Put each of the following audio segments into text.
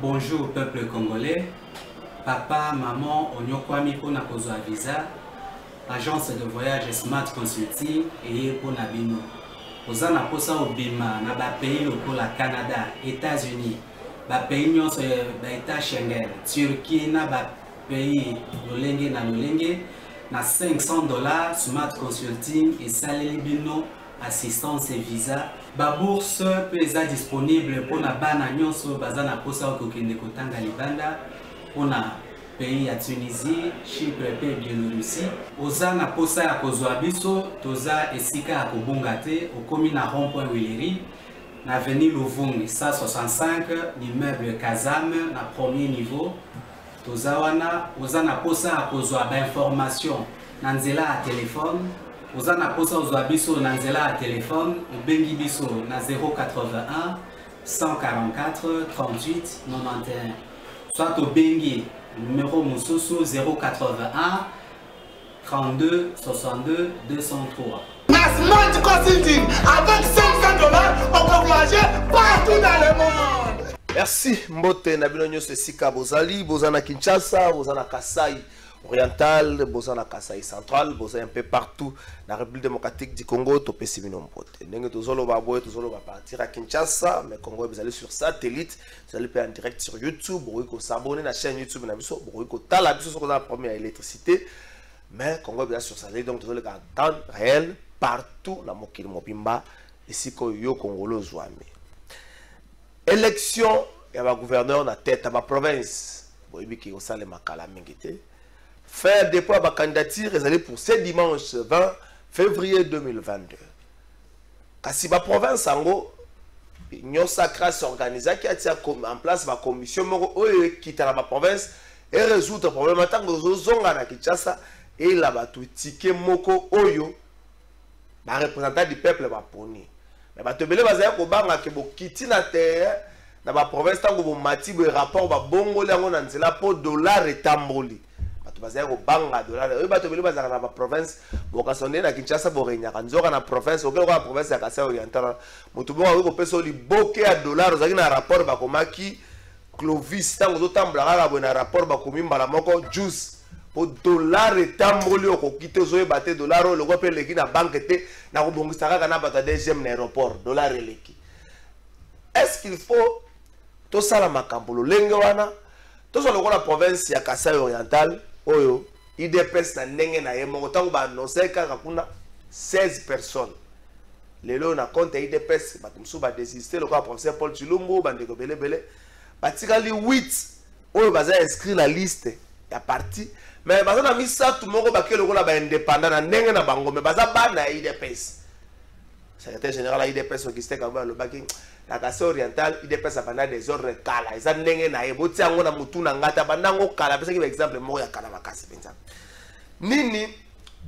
Bonjour peuple congolais, papa, maman, onyokwami pona kozwa visa, agence de voyage Smart Consulting et pour Nabino. Oza na posa obima na ba pays lokola Canada, États-Unis, ba pays nyonso ba État Schengen, Turquie na ba pays lolenge na lolenge na $500 Smart Consulting et saleli bino assistance et visa. Ba bourse peut être disponible pour na bana nyonso baza na posa okokende kotanga libanda pour na pays ya Tunisie, Chypre pe Biélorussie. Oza na posa ya kozwa biso toza esika ya kobunga te okomi na rond-point Willery na avenue Louvungi 165 l'immeuble Kazam na premier niveau. Toza wana oza na posa ya kozwa ba information na nzela ya telefone. Oza na posa ozwa biso na nzela ya telefone obengi biso na 081 144 38 91 soit obengi numéro mosusu 081 32 62 203. Smart Consulting, avec $500, on peut voyager partout dans le monde. Merci mbote na bino nyonso esika bozali bozana Kinshasa, bozana Kasai oriental, bozana Kasai central, bozana un peu partout na République démocratique du Congo, topesi bino mbote. Ndenge tozolo ba boye tozolo ba partir à Kinshasa, mais Congo vous allez sur satellite, vous allez faire en direct sur YouTube, vous pouvez s'abonner à la chaîne YouTube na biso, vous pouvez tala biso sur la première électricité, mais Congo bien sur satellite donc tozolo ka temps réel partout na mokili mobimba esiko yo Congolo zwami. Élection et ma gouverneur na tête à ma province. Boyebi ki osale makala mingite. Faire dépôt à ma candidature est pour ce dimanche 20 février 2022. Kasi ma province ango nyo sacra s'organiser qui a tia en place ma commission moko qui ta ma province et résoudre problème tango zonga na Kinshasa et la batu ticket moko oyo ba représentant du peuple ba poni. Mais bato belé bazaya ko banga ke bo kiti na terre na ba province tango bo mati bo rapport ba bongo lango na nzela po dollar etamboli bato bazaya ko banga dollar e bato belé bazaka na ba province bo kasonde na Kinshasa bo renyaka nzoka na province okelo ko province ya Kasai oriental mutu bongo ko peso li boke ya dollar ozaki na rapport ba komaki Clovis tango zo tambla kala bo na rapport ba komimbala moko juice pour dollar etamboli okokite zo ebate dollar o loko pe leki na banque te na ko bongisa ka na bata deuxième aéroport dollar eleki. Est-ce qu'il faut tout ça la makambo lenge wana to so lokola province ya Kasai oriental oyo IDPS na ndenge na ye moko tango ba annoncer kaka kuna 16 personnes lelo na compte IDPS batumsu ba désister lokola professeur Paul Chilumbu bandeko belebele batikali 8 oyo baza inscrit na liste ya parti. Mais baza na misa tout moko bakelo lokola ba indépendant na ndenge na bango mais baza bana IDPS. Secrétaire général à IDPS Augustin Kabwa le baki la Kasai oriental IDPS abanda des ordres kala eza ndenge na ye boti yango na mutu na ngata bandango kala pesa ki exemple moko ya kala makasi penza nini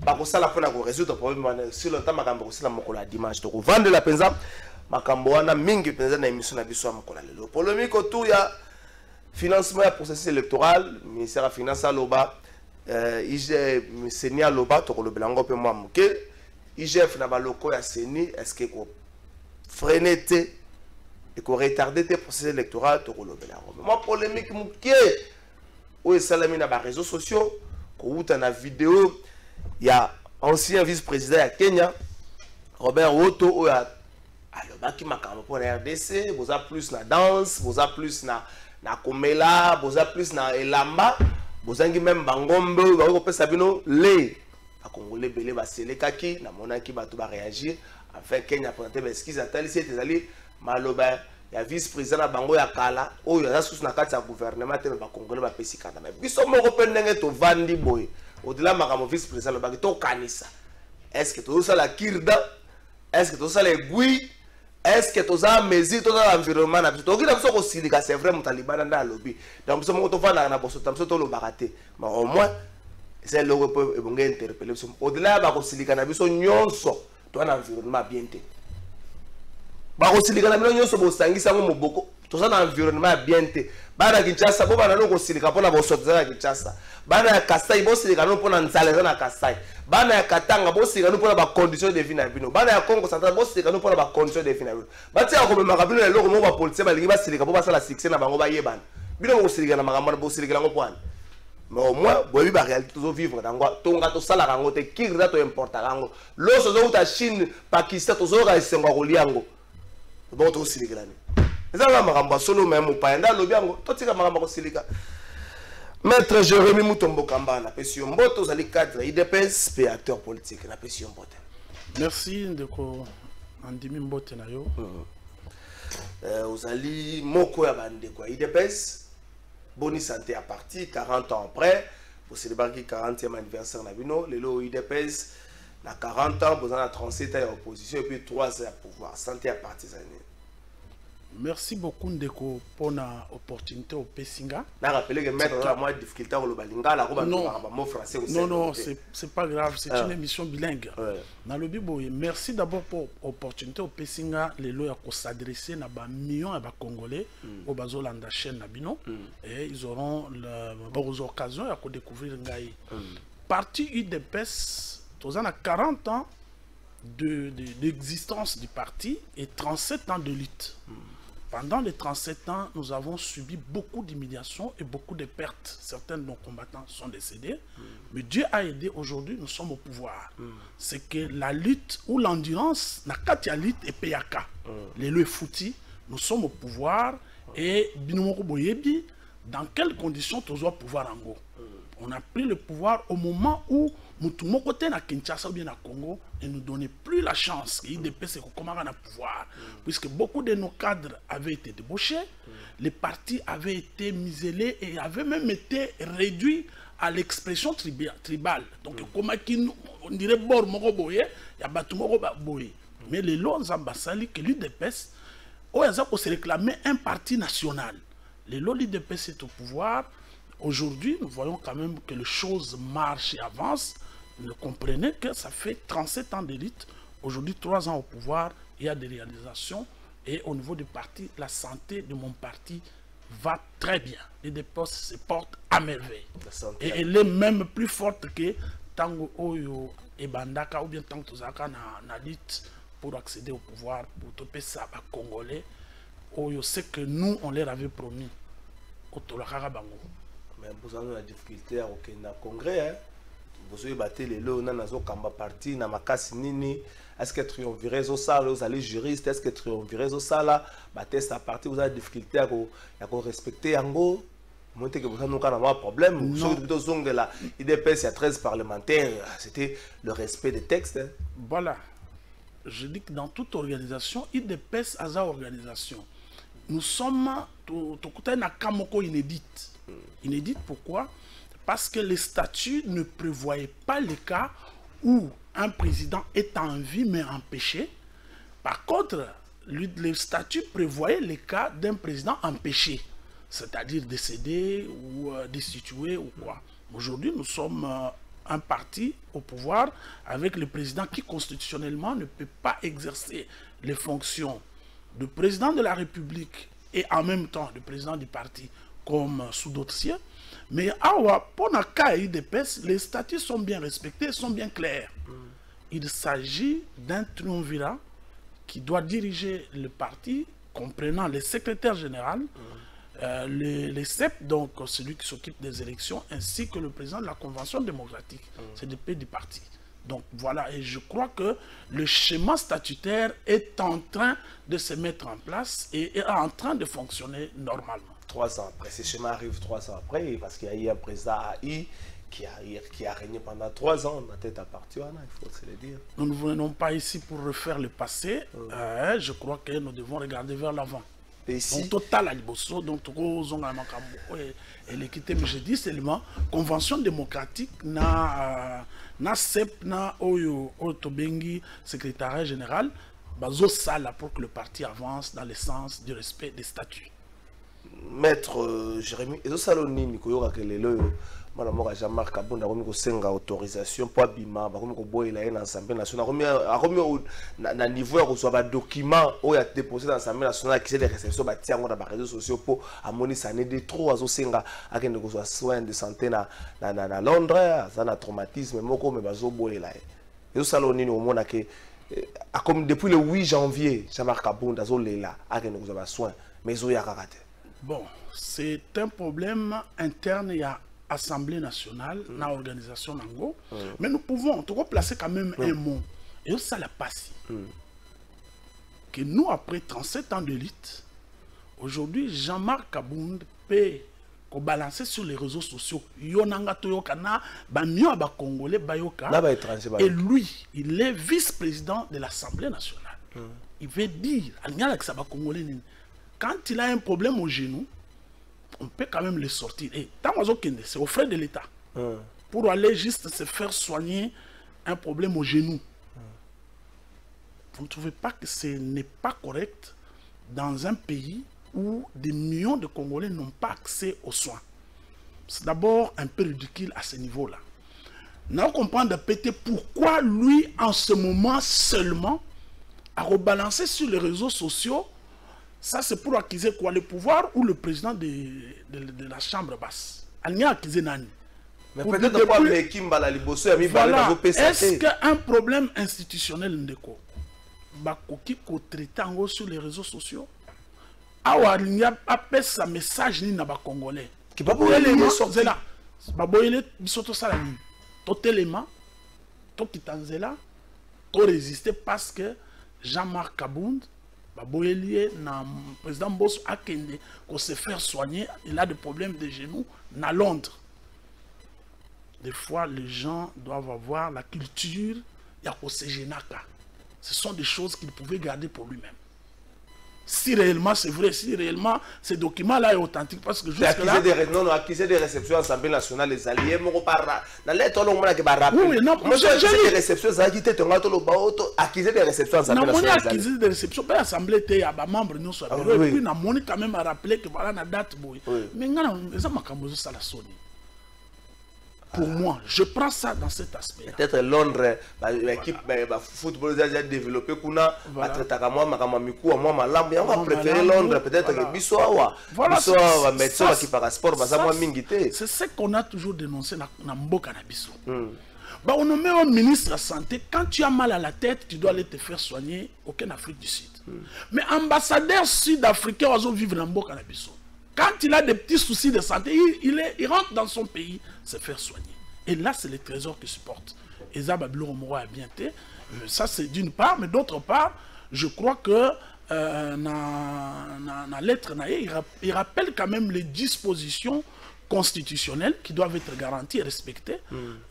bakosala pona ko résoudre problème sur le temps makambo kosala mokolo ya dimanche to ko vendre la penza makambo wana mingi penza na émission na biso ya mokolo lelo polémique autour ya financement ya processus électoral ministère ya finance aloba IG Senia loba to ko le belango pe moi moke IGF na baloko ya Seni est-ce que ko freiner et qu'on retarde le processus électoral to ko le belango moi polémique moke o salami na ba réseaux sociaux ko uta na vidéo ya ancien vice-président ya Kenya Robert Woto o ya alobaki makambo pour la RDC boza plus na danse boza plus na komela boza plus na elamba bozangi même bangombe ba ko pesa bino le a congolais belé ba selekaki na monaki bato ba réagir afin Kenya présenter ba excuse atali c'est ezali maloba ya vice-président na bango ya kala oyo ya sous na kati ya gouvernement te ba congolais ba pesi kanda mais biso moko pe ndenge to vandi boy au-delà makamo vice-président ba to kanisa est-ce que tout ça la kirda est-ce que tout ça les gui est-ce que tout ça mesure tout ça l'environnement na biso to kila biso ko silika c'est vrai mutalibana na lobby donc biso moko to vanda na boso tamso to lo baraté mais au moins c'est le peu ebonga interpeller biso au-delà ba ko silika na biso nyonso to na environnement bien te ba ko silika na biso nyonso bo sangisa mo moboko to ça na environnement bien te bana Kinshasa bo bana no ko silika pona bo sotza na Kinshasa bana ya Kasai bo silika no pona nzaleza na Kasai bana ya Katanga bo silika no pona ba conditions de vie na bino bana ya Congo central bo silika no pona ba conditions de vie na bino batia ko me makabino le loko mo ba police ba lingi ba silika bo ba sala succès na bango ba yebana bino ko silika na makambo bo silika ngo point mais au moins boyebi ba réalité to vivre nango tonga to sala kango te kirza to importa kango loso zo uta Chine Pakistan to zo ga isengo ko liango bon to silika ni eza la makambo solo même pa nda lobi yango to tika makambo ko silika. Maître Jérémy Mutombo Kamba na Pession Mboto zali cadre IDPS pe acteur politique na Pession Mboto. Merci ndeko Andimi Mbote na yo. Ozali moko ya bande quoi IDPS boni santé à partir 40 ans après pour célébrer 40e anniversaire na bino lelo IDPS na 40 ans vous en 37 ans à opposition et puis 3 ans à pouvoir santé à partir ça. Merci beaucoup ndeko pour la opportunité au Pessinga. Na rappeler que mettre la moins difficulté au balinga la mot français aussi. Non, c'est pas grave, c'est une émission bilingue. Na lobi boye, merci d'abord pour l'opportunité au Pessinga les lois à s'adresser na ba millions à ba congolais au bazolanda chaîne na bino et ils auront l'occasion à découvrir ngai. Parti UDPS, tous en a 40 ans d'existence du parti et 37 ans de lutte. Pendant les 37 ans, nous avons subi beaucoup d'humiliations et beaucoup de pertes. Certains de nos combattants sont décédés. Mais Dieu a aidé. Aujourd'hui, nous sommes au pouvoir. C'est que la lutte ou l'endurance, n'a qu'à la lutte et payaka. Les lois foutis, nous sommes au pouvoir. Et dans quelles conditions tu dois pouvoir en go? On a pris le pouvoir au moment où nous côté na Kinshasa ou bien na Congo et nous donnait plus la chance qu'il dépasse comment on a pouvoir puisque beaucoup de nos cadres avaient été débauchés, les partis avaient été muselés et avaient même été réduits à l'expression tribale. Donc comment on dirait bord moko boye ya batu moko boye mais les lois ambassali que l'UDPS pour se réclamer un parti national. Les lois l'UDPS est au pouvoir. Aujourd'hui, nous voyons quand même que les choses marchent et avancent. Vous comprenez que ça fait 37 ans d'élite. Aujourd'hui, 3 ans au pouvoir, il y a des réalisations. Et au niveau du parti, la santé de mon parti va très bien. Les dépenses se portent à merveille. Et elle est même plus forte que Tango Oyo et Bandaka ou bien Tango Tozaka na lutte pour accéder au pouvoir, pour toper ça à Congolais. Oyo, c'est que nous, on leur avait promis. Au Tolakara Bango. Mais vous avez la difficulté à aucun congrès. Hein? Vous avez battu les lois, vous avez un parti, na makasi nini. Est-ce que triomvirer au sala, vous allez juriste, est-ce que triomvirer au sala, battre sa partie, vous avez la difficulté à respecter Ango. Montrez que vous avez un problème. Sur le zone de la IDPS, il y a 13 parlementaires. C'était le respect des textes. Hein? Voilà. Je dis que dans toute organisation, IDPS a sa organisation. Nous sommes tout à Kamoko inédite. Inédite pourquoi? Parce que les statuts ne prévoyaient pas les cas où un président est en vie mais empêché. Par contre, les statuts prévoyaient les cas d'un président empêché, c'est-à-dire décédé ou destitué ou quoi. Aujourd'hui, nous sommes un parti au pouvoir avec le président qui constitutionnellement ne peut pas exercer les fonctions de président de la République et en même temps de président du parti comme sous-dossier. Mais pour le cas IDPS, les statuts sont bien respectés, sont bien clairs. Il s'agit d'un triumvirat qui doit diriger le parti, comprenant les secrétaires généraux, les CEP, donc celui qui s'occupe des élections, ainsi que le président de la Convention démocratique, CDP du parti. Donc voilà, et je crois que le schéma statutaire est en train de se mettre en place et est en train de fonctionner normalement. 3 ans après, ce schéma arrive 3 ans après, parce qu'il y a eu un président AI qui a régné pendant 3 ans, la tête à partir, il faut se le dire. Nous ne venons pas ici pour refaire le passé, je crois que nous devons regarder vers l'avant. Et ici, total à Liboso, donc et l'équité, mais je dis seulement, convention démocratique, na CEP, na Oyo, Otobengi, secrétariat général, bazo sala pour que le parti avance dans le sens du respect des statuts. Maître Jérémy, et ça saloni Nikoyo Kakelelo, madame Jean-Marc Kabunda, comme senga autorisation pour abima, comme boy la l'Assemblée nationale, comme na niveau où soit document où il a déposé dans l'Assemblée nationale qui c'est des réceptions bâtir dans les réseaux sociaux pour amoni ça n'est de trop à senga à que nous soit soins de santé na Londres, ça na traumatisme moko mais bazo boy la. Et ça saloni au monde que comme depuis le 8 janvier, Jean-Marc Kabunda zo là à que nous soit soins mais zo ya karaté. Bon, c'est un problème interne, il y a Assemblée nationale, dans l'organisation Nango, mais nous pouvons placer quand même un mot. Et ça la passe. Que nous, après 37 ans de lutte, aujourd'hui, Jean-Marc Kabound peut balancer sur les réseaux sociaux. Yonanga Toyokana, Bamio ba Congolais, Bayoka. Et lui, il est vice-président de l'Assemblée nationale. Il veut dire, quand il a un problème au genou, on peut quand même le sortir. Et c'est aux frais de l'État. Pour aller juste se faire soigner un problème au genou. Vous ne trouvez pas que ce n'est pas correct dans un pays où des millions de Congolais n'ont pas accès aux soins? C'est d'abord un peu ridicule à ce niveau-là. Nous comprenons peut-être pourquoi lui, en ce moment seulement, a rebalancé sur les réseaux sociaux. Ça, c'est pour acquérir quoi? Le pouvoir ou le président de la chambre basse? Il n'y a acquis Nani. Mais peut-être pas le Kimbala Liboso a mis voilà. Est-ce qu'un problème institutionnel ndeko bakoki ko traiter en sur les réseaux sociaux? Awa il y a appelé sa message ni na ba congolais. Qui pas pour les sortir là. Ba boyele bisoto sala ni. To telema to kitanzela to résister parce que Jean-Marc Kabound Baboyelié, le président Bosso a kende qu'on se faire soigner, il a des problèmes de genoux à Londres. Des fois, les gens doivent avoir la culture Yakosejenaka. Ce sont des choses qu'il pouvait garder pour lui-même. Si réellement c'est vrai, si réellement ce document-là est authentique, parce que jusque-là... Non, accusé des réceptions à l'Assemblée nationale, les alliés, mon parra, dans les tolons, on a oui, non, moi j'ai des réceptions, ça a quitté ton gâteau, accusé des réceptions à l'Assemblée nationale. Non, accusé des réceptions, pas l'Assemblée, il y a des membres, nous sommes. Et puis, on a quand même rappelé que voilà la date, mais ça m'a cambousé ça la sonne. Pour moi, je prends ça dans cet aspect. Peut-être Londres, l'équipe football a développé, on a traité à moi, moi, on va préférer Londres, peut-être que Bissoa, médecin qui par sport, c'est ce qu'on a toujours dénoncé dans Mboka Nabiso. On nomme un ministre de la Santé, quand tu as mal à la tête, tu dois aller te faire soigner au Afrique du Sud. Mais ambassadeur sud-africain, on vivre dans Mboka Nabiso. Quand il a des petits soucis de santé, il rentre dans son pays se faire soigner. Et là, c'est les trésors qui supportent. Et ça, Babylon Romoro a bien été. Ça, c'est d'une part. Mais d'autre part, je crois que dans la lettre, il rappelle quand même les dispositions constitutionnelles qui doivent être garanties et respectées.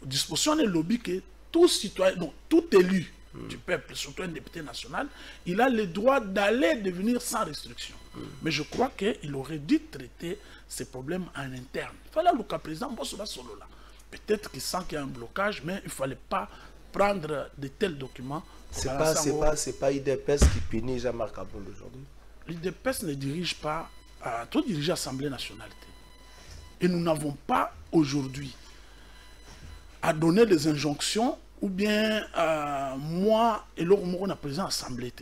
Dispositions des lobbies que tout citoyen, donc tout élu du peuple, surtout un député national, il a le droit d'aller devenir sans restriction. Mais je crois qu'il aurait dû traiter ces problèmes en interne. Il fallait le cas président Bossola solo là. Peut-être qu'il sent qu'il y a un blocage, mais il ne fallait pas prendre de tels documents. C'est pas IDPS qui punit Jean-Marc Kabound aujourd'hui. L'IDPS ne dirige pas, tout dirige l'Assemblée nationale. Et nous n'avons pas aujourd'hui à donner des injonctions ou bien moi et l'autre on a président l'Assemblée.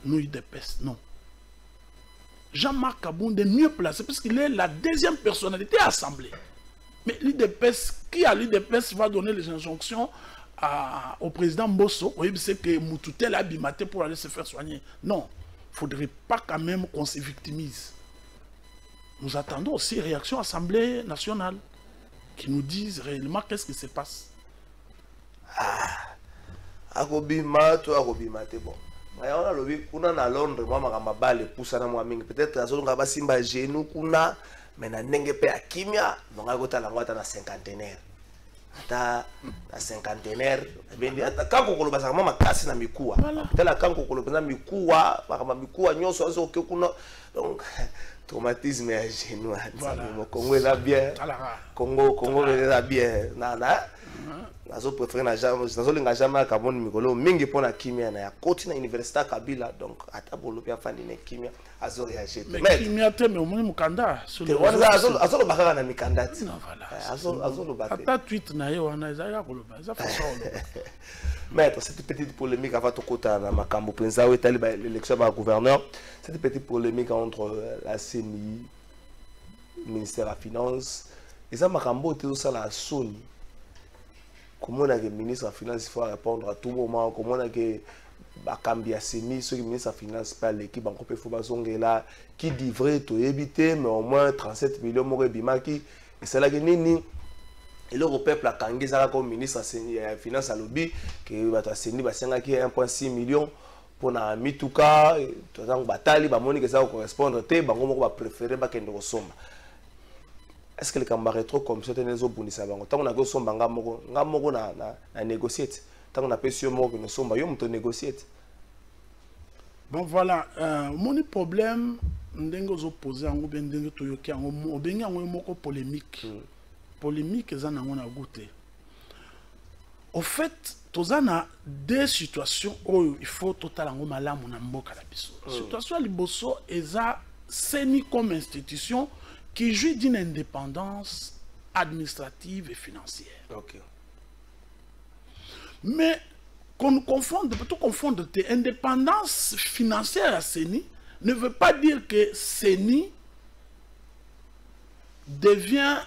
Nous IDPS, non. Jean-Marc Kabound est mieux placé parce qu'il est la deuxième personnalité à l'Assemblée. Mais l'IDPS, qui à l'IDPS va donner les injonctions au président Bosso? Oui, c'est que Moutoutel a bimaté pour aller se faire soigner. Non, il ne faudrait pas quand même qu'on se victimise. Nous attendons aussi réaction à l'Assemblée nationale qui nous disent réellement qu'est-ce qui se passe. Agobimate, bon. On a à Londres, peut-être à la Simba genou, mais na nenge pe akimia donc agota la ngota na cinquantenaire ata na cinquantenaire bendi ata kanko koloba sa mama kasi na mikuwa tela kanko koloba na mikuwa bakama mikuwa nyoso azo ke kuna donc traumatisme ya genou mo Congo est bien Congo est bien na nazo préférer na jamais nazo linga jamais ka bon mikolo mingi pona kimia na ya koti na université Kabila donc ata bolobi afandi na kimia azo réagir mais kimia te mais omoni mukanda sur le azo lo bakaka na mikanda ti azo lo bakaka ata tweet na yo wana ezaya koloba eza façon maître cette petite polémique avant to kota na makambo penza ou etali ba l'élection ba gouverneur cette petite polémique entre la CENI ministère de la finance et ça makambo te ça la Sony. Comment on a que le ministre de la Finance, il faut répondre à tout moment. Comment on a que bakambi aseni ceux qui ministre de finance par l'équipe banco pe foba zongela qui livrait to éviter mais au moins 37 millions mo bimaki et c'est là que nini et le peuple a kangé ça comme ministre de finance à lobby que bata seni basenga ki 1.6 millions pour na mituka to zang batali ba moni que ça correspondre te bango mo ba préférer ba kende ko somba. Est-ce que le camarade trop comme ça tenez au bundisa bango tant on a go somba ngamoko na négocier tant on a payé sur moi que nous sommes yo mto négocier. Bon voilà, mon problème ndenge opposé en bien ndenge toyoki en obengi en moko polémique. Polémique ça nango na goûté. Au fait, tozana deux situations où il faut totalement malamu na mboka la biso. Situation liboso eza seni comme institution qui jouit d'une indépendance administrative et financière. OK. Mais qu'on confonde, peut-on confondre tes indépendances financières à CENI ne veut pas dire que CENI devient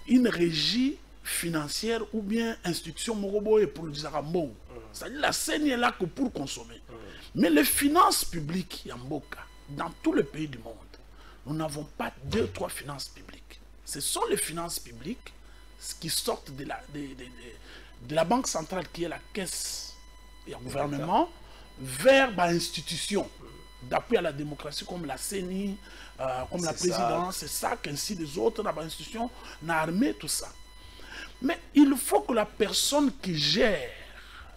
une régie financière ou bien institution moroboye pour le Zarambo. C'est-à-dire la CENI est là que pour consommer. Mais les finances publiques, Yamboka, dans tous les pays du monde, nous n'avons pas 2 ou 3 finances publiques. Ce sont les finances publiques qui sortent de la banque centrale qui est la caisse et le gouvernement vers l'institution d'appui à la démocratie comme la CENI, comme la présidence, c'est ça qu'ainsi des autres, l'institution, l'armée, tout ça. Mais il faut que la personne qui gère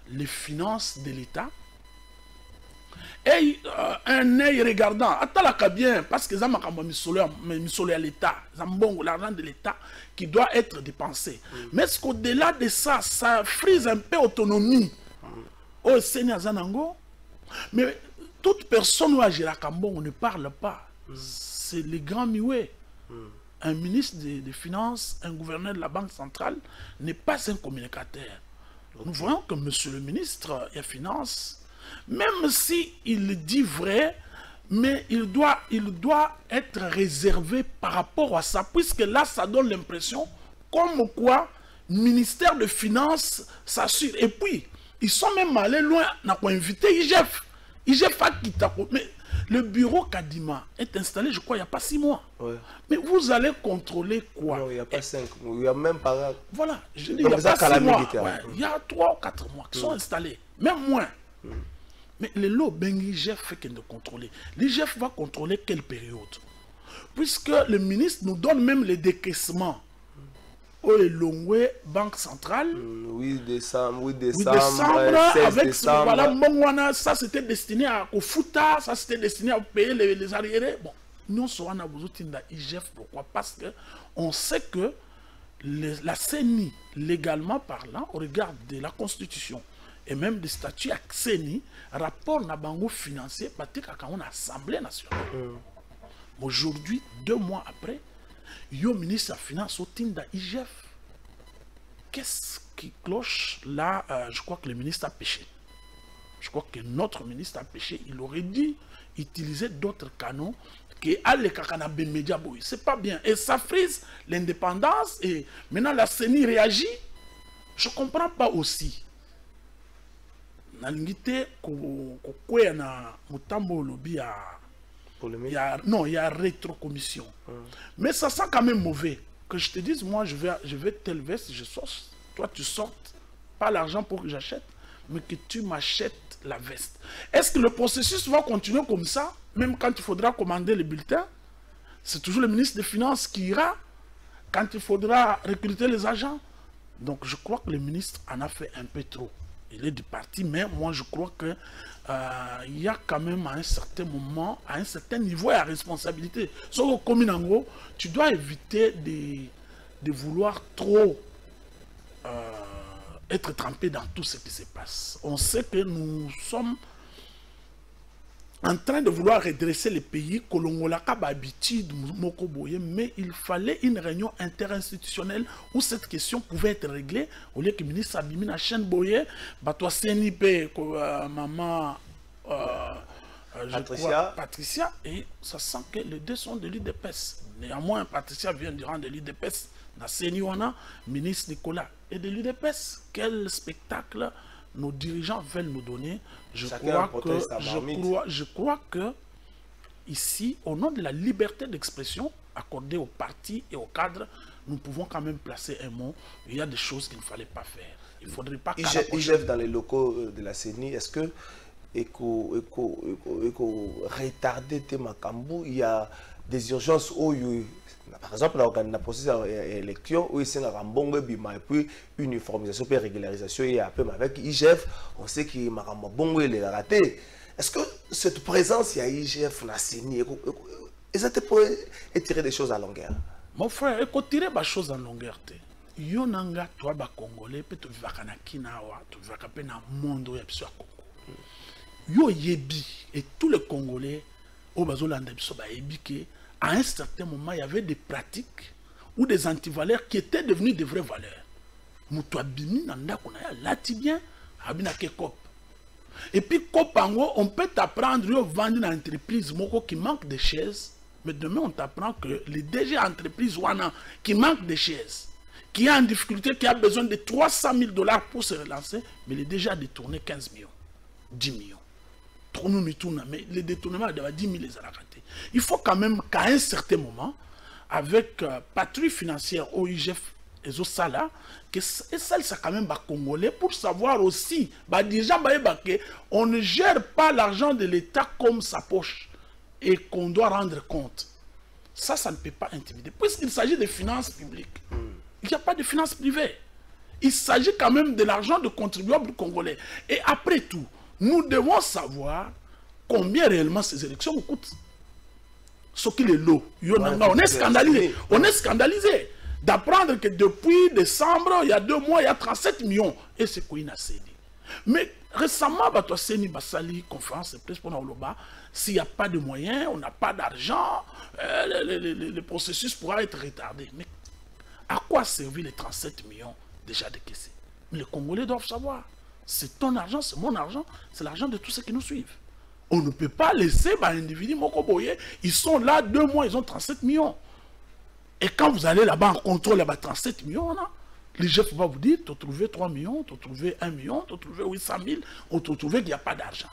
les finances de l'État ait un œil regardant. Attends bien, parce que ça m'a mis à l'État, l'argent de l'État qui doit être dépensé. Mais est-ce qu'au-delà de ça, ça frise un peu l'autonomie au Seigneur Zanango? Mais toute personne où agit à Cambon, on ne parle pas. C'est les grands mioués. Un ministre des Finances, un gouverneur de la Banque centrale n'est pas un communicateur. Nous voyons que monsieur le ministre des Finances, même s'il dit vrai, mais il doit être réservé par rapport à ça, puisque là, ça donne l'impression comme quoi le ministère des Finances s'assure. Et puis, ils sont même allés loin, on a invité IGF. IGF a quitté. Mais le bureau Kadima est installé, je crois, il n'y a pas 6 mois. Ouais. Mais vous allez contrôler quoi? Non, il n'y a pas 5 mois, il n'y a même pas... Voilà, je dis, il n'y a pas 6 mois. Ouais, il y a 3 ou 4 mois qui sont installés, même moins. Mais le lot, l'IGF fait qu'il de contrôler. L'IGF va contrôler quelle période? Puisque le ministre nous donne même les décaissements. Au Longwe, Banque centrale. Oui, décembre, 16 avec décembre. Voilà, ça c'était destiné au Fouta, ça c'était destiné à payer les arriérés. Bon, nous on a besoin d'IGF. Pourquoi? Parce qu'on sait que la CENI, légalement parlant, au regard de la Constitution et même des statuts à CENI, rapport na bango financier, parce qu'on a Assemblée nationale. Aujourd'hui, 2 mois après, yo ministre de la Finance au Tinda IGF. Qu'est-ce qui cloche là? Je crois que le ministre a péché. Je crois que notre ministre a péché. Il aurait dû utiliser d'autres canaux que aller kakana média boy. C'est pas bien. Et ça frise l'indépendance. Et maintenant la CENI réagit. Je comprends pas aussi. Nalingité ko na mutambo lobby a non, il y a rétrocommission. Mais ça sent quand même mauvais. Que je te dise, moi, je vais telle veste, je sors. Toi, tu sortes pas l'argent pour que j'achète, mais que tu m'achètes la veste. Est-ce que le processus va continuer comme ça, même quand il faudra commander le bulletin? C'est toujours le ministre des Finances qui ira quand il faudra recruter les agents. Donc, je crois que le ministre en a fait un peu trop. Il est du parti, mais moi, je crois que il y a quand même à un certain moment, à un certain niveau, à responsabilité. Sauf comme en gros, tu dois éviter de vouloir trop être trempé dans tout ce qui se passe. On sait que nous sommes en train de vouloir redresser les pays, mais il fallait une réunion interinstitutionnelle où cette question pouvait être réglée. Au lieu que le ministre Abimi na chaîne boye, toi CNIP, maman Patricia, et ça sent que les deux sont de l'UDPS. Néanmoins, Patricia vient du rang de l'UDPS. Na CNI, ministre Nicolas et de l'UDPS. Quel spectacle nos dirigeants veulent nous donner, je crois que ici, au nom de la liberté d'expression accordée aux partis et aux cadres, nous pouvons quand même placer un mot. Il y a des choses qu'il ne fallait pas faire. Il ne faudrait pas... IGF dans les locaux de la CENI, est-ce que retarder Makambu, il y a des urgences où par exemple, dans la processus d'élection, où il y a un bon bima et puis uniformisation et régularisation, et après avec IGF, on sait qu'il y a un bon il est raté. Est-ce que cette présence, il y a IGF dans la CENI, ils pour tirer des choses à longueur? Mon frère, il faut tirer des choses à longueur. Yonanga, toi, les Congolais, tu vas à Kinawa, tu vas à monde où il y a Congo. Yo yebi et tous les Congolais au Bazolanda à un certain moment il y avait des pratiques ou des antivaleurs qui étaient devenues de vraies valeurs. Moutouabimi nanda konaya latibien abina ke cop. Et puis copango on peut t'apprendre yo vendre une entreprise moko qui manque de chaises, mais demain on t'apprend que les DG entreprises wana qui manque de chaises, qui est en difficulté, qui a besoin de 300 000 $ pour se relancer, mais les DG a détourné 15 millions, 10 millions. Mais les détournements de 10 000 les a ratés. Il faut quand même qu'à un certain moment, avec patrouille financière OIGF et Zosala, que ça quand même va congolais pour savoir aussi, déjà, on ne gère pas l'argent de l'État comme sa poche et qu'on doit rendre compte. Ça ne peut pas intimider. Puisqu'il s'agit de finances publiques, il n'y a pas de finances privées. Il s'agit quand même de l'argent de contribuables congolais. Et après tout, nous devons savoir combien réellement ces élections coûtent. Ce qu'il est lot. On est scandalisé. On est scandalisé d'apprendre que depuis décembre, il y a 2 mois, il y a 37 millions. Et c'est quoi une CENI. Mais récemment, CENI Basali, conférence de presse pour Naoloba, s'il n'y a pas de moyens, on n'a pas d'argent, le processus pourra être retardé. Mais à quoi servir les 37 millions déjà décaissés? Mais les Congolais doivent savoir. C'est ton argent, c'est mon argent, c'est l'argent de tous ceux qui nous suivent. On ne peut pas laisser un individu Mokoboye, ils sont là 2 mois, ils ont 37 millions. Et quand vous allez là-bas en contrôle, là-bas 37 millions, le chef va vous dire, tu as trouvé 3 millions, tu as trouvé 1 million, tu as trouvé 800 000, on t'a trouvé qu'il n'y a pas d'argent.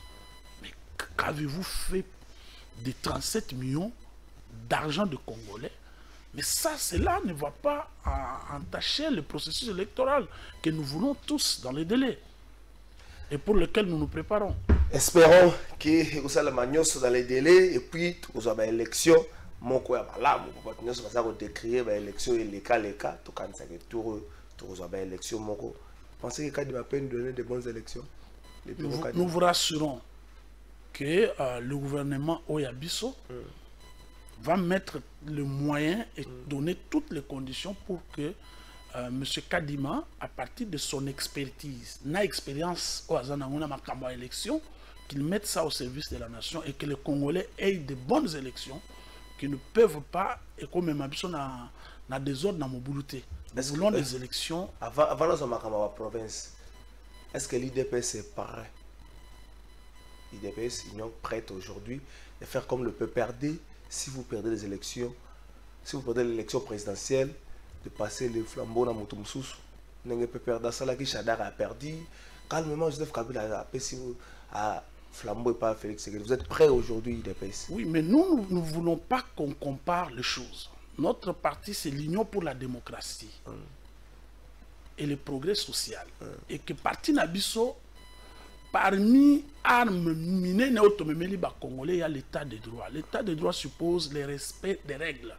Mais qu'avez-vous fait des 37 millions d'argent de Congolais? Mais ça, cela ne va pas entacher le processus électoral que nous voulons tous dans les délais et pour lequel nous nous préparons. Espérons que vous allez magnos dans les délais et puis vous avez une élection. Mon quoi là, vous allez décrire l'élection et les cas, tout quand ça vous avez une élection. Vous pensez qu'il y a peine de donner de bonnes élections? Nous vous rassurons que le gouvernement Oyabiso va mettre le moyen et donner toutes les conditions pour que M. Kadima, à partir de son expertise, na expérience au Azananguna Makamba élection, qu'il mette ça au service de la nation et que les Congolais aient de bonnes élections qui ne peuvent pas, et comme même na désordre dans mon boulouté. Nous voulons des élections. Avant dans Makamba province, est-ce que l'IDPS est pareil? L'IDPS est prête aujourd'hui de faire comme le PPRD. Si vous perdez les élections, si vous perdez l'élection présidentielle, de passer le flambeau dans Moutoumsous, n'engagez pas perdre ça là qui Chadar a perdu. Calmement, Joseph Kabila a perdu flambeau et pas Félix Tshisekedi. Vous êtes prêts aujourd'hui, IDPS? Oui, mais nous ne voulons pas qu'on compare les choses. Notre parti, c'est l'Union pour la démocratie et le progrès social. Et que parti Nabiso, parmi armes minées congolais, il y a l'état de droit. L'état de droit suppose le respect des règles.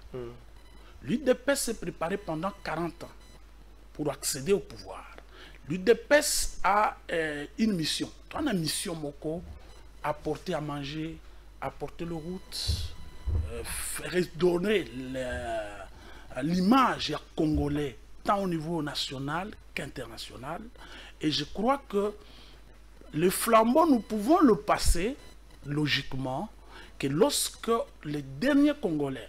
L'UDPS s'est préparé pendant 40 ans pour accéder au pouvoir. L'UDPS a une mission. On a une mission, Moko, apporter à manger, apporter le route, redonner l'image congolais, tant au niveau national qu'international. Et je crois que le flambeau, nous pouvons le passer logiquement que lorsque les derniers Congolais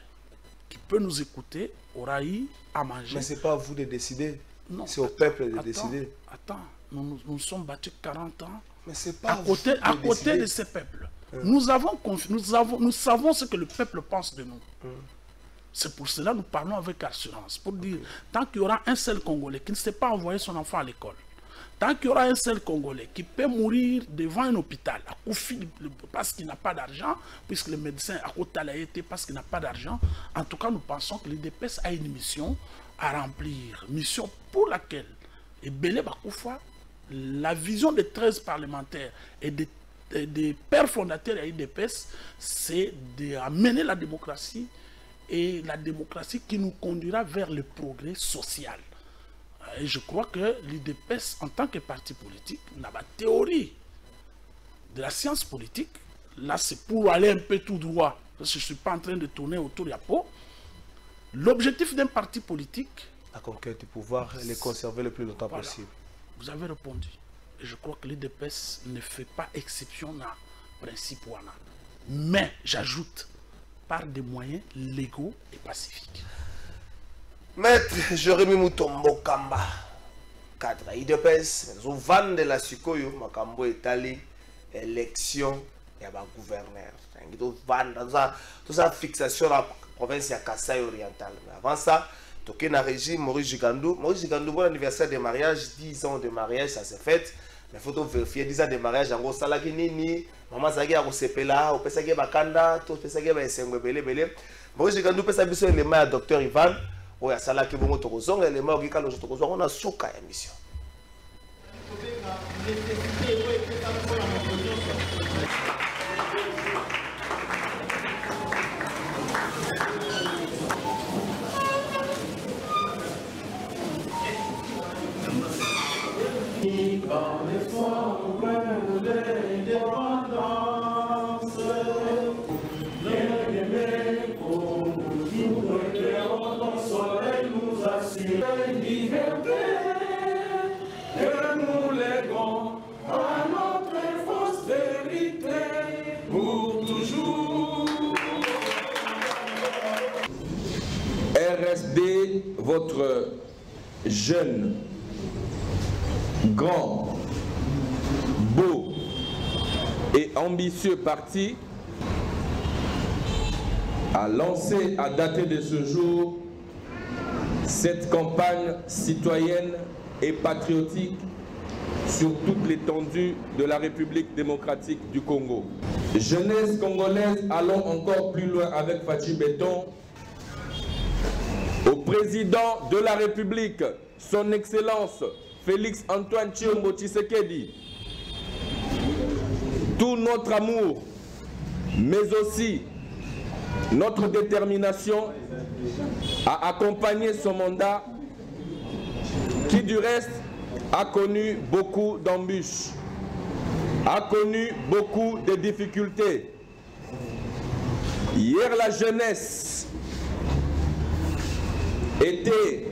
qui peut nous écouter aura eu à manger. Mais ce n'est pas à vous de décider, c'est au peuple de décider. Attends, nous sommes battus 40 ans mais c'est pas à côté de ces peuples. Nous savons ce que le peuple pense de nous. C'est pour cela que nous parlons avec assurance. Pour dire, tant qu'il y aura un seul Congolais qui ne sait pas envoyer son enfant à l'école, Tant qu'il y aura un seul Congolais qui peut mourir devant un hôpital parce qu'il n'a pas d'argent, puisque le médecin a été parce qu'il n'a pas d'argent, en tout cas, nous pensons que l'UDPS a une mission à remplir. Mission pour laquelle, et Bélé Bakoufa, la vision des 13 parlementaires et des pères fondateurs de l'UDPS, c'est d'amener la démocratie, et la démocratie qui nous conduira vers le progrès social. Et je crois que l'UDPS, en tant que parti politique, n'a pas de théorie de la science politique. Là, c'est pour aller un peu tout droit. Parce que je ne suis pas en train de tourner autour de la peau. L'objectif d'un parti politique... La conquête du pouvoir et les conserver le plus longtemps possible. Vous avez répondu. Et je crois que l'UDPS ne fait pas exception à principe. Mais, j'ajoute, par des moyens légaux et pacifiques. Maître Jérémy Mutombo Kamba, cadre IDPS, nous vendons la Sukoyo, Makambo Etali, élection et à gouverneur. Nous vendons toute sa fixation dans la province de Kasaï oriental. Mais avant ça, toqué dans le régime Maurice Gigandou. Maurice Gigandou, bon anniversaire de mariage, 10 ans de mariage, ça s'est fait. Mais il faut vérifier 10 ans de mariage, en gros, ça l'a gagné. Maman Zagé a Rosepela, au Pesagé Bakanda, tout Pesagé Bassengwe Belé. Maurice Gigandou peut s'habiller les mains à Dr Ivan. Il y a ça qui est tokozong et les mains qui sont tokozong, on a souka émission. RSD, votre jeune, grand, beau et ambitieux parti a lancé à dater de ce jour cette campagne citoyenne et patriotique sur toute l'étendue de la République démocratique du Congo. Jeunesse congolaise, allons encore plus loin avec Fachi Béton. Au président de la République, son Excellence Félix Antoine Tshilombo Tshisekedi, tout notre amour, mais aussi notre détermination à accompagner son mandat qui du reste a connu beaucoup d'embûches, a connu beaucoup de difficultés. Hier, la jeunesse était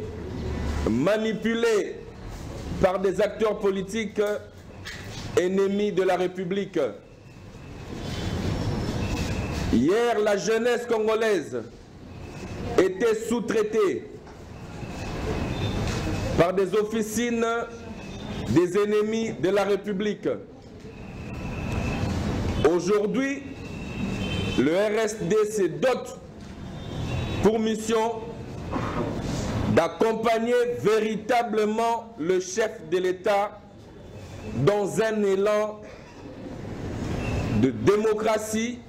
manipulée par des acteurs politiques ennemis de la République. Hier, la jeunesse congolaise était sous-traitée par des officines des ennemis de la République. Aujourd'hui, le RSD se dote pour mission d'accompagner véritablement le chef de l'État dans un élan de démocratie,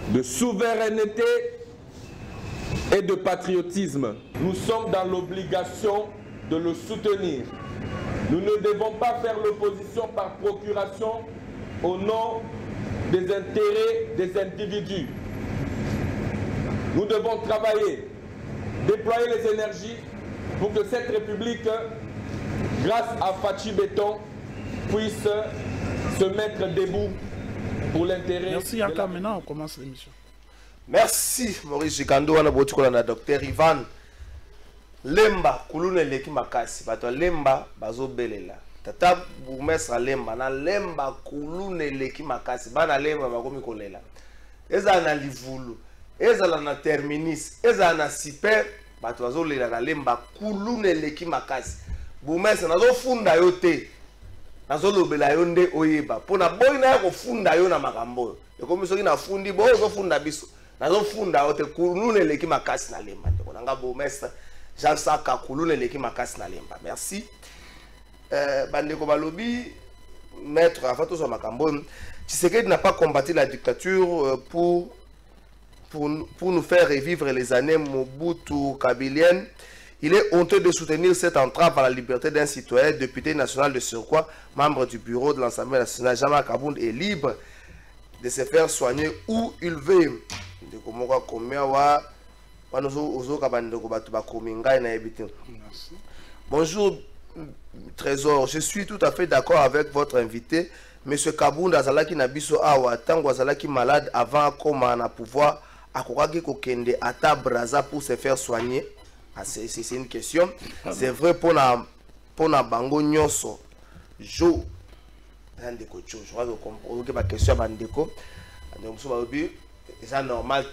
de souveraineté et de patriotisme. Nous sommes dans l'obligation de le soutenir. Nous ne devons pas faire l'opposition par procuration au nom des intérêts des individus. Nous devons travailler, déployer les énergies pour que cette République, grâce à Fachi Béton, puisse se mettre debout pour l'intérêt. Merci Yaka, maintenant on commence l'émission. Merci Maurice Gigandou, on a beaucoup de Dr Ivan. Lemba, kulune leki makasi, bato lemba bazo belela. Tata bourgmestre lemba, na lemba kulune leki makasi, bana lemba bakomi kolela. Eza na livulu, eza na terminis, eza na super, bato bazo lela na lemba kulune leki makasi. Bourgmestre nazo funda yo te. Nazo lobela yo nde oyeba. Pona boy na ko funda yo na makambo. Ekomi soki na fundi bo zo funda biso. Nazo funda yo te kulune leki makasi na lemba. Konanga bourgmestre Jean Saka Kulune leki makasi na lemba. Merci. Bandeko Balobi, maître Afatoso Makambon, Tshisekedi n'a pas combattu la dictature pour nous faire revivre les années Mobutu kabiliennes. Il est honteux de soutenir cette entrave à la liberté d'un citoyen, député national de surcroît, membre du bureau de l'Assemblée nationale. Jean-Marc Abound est libre de se faire soigner où il veut. Bonjour, Trésor. Je suis tout à fait d'accord avec votre invité. Monsieur Kabound Azalaki Nabiso Awa, Tango Azalaki malade avant comment na pouvoir Akoraki Kokende Ata Braza pour se faire soigner. Ah, c'est une question. C'est vrai pour la bango nyonso. Jo. Je crois que ma question à Bandeko. C'est normal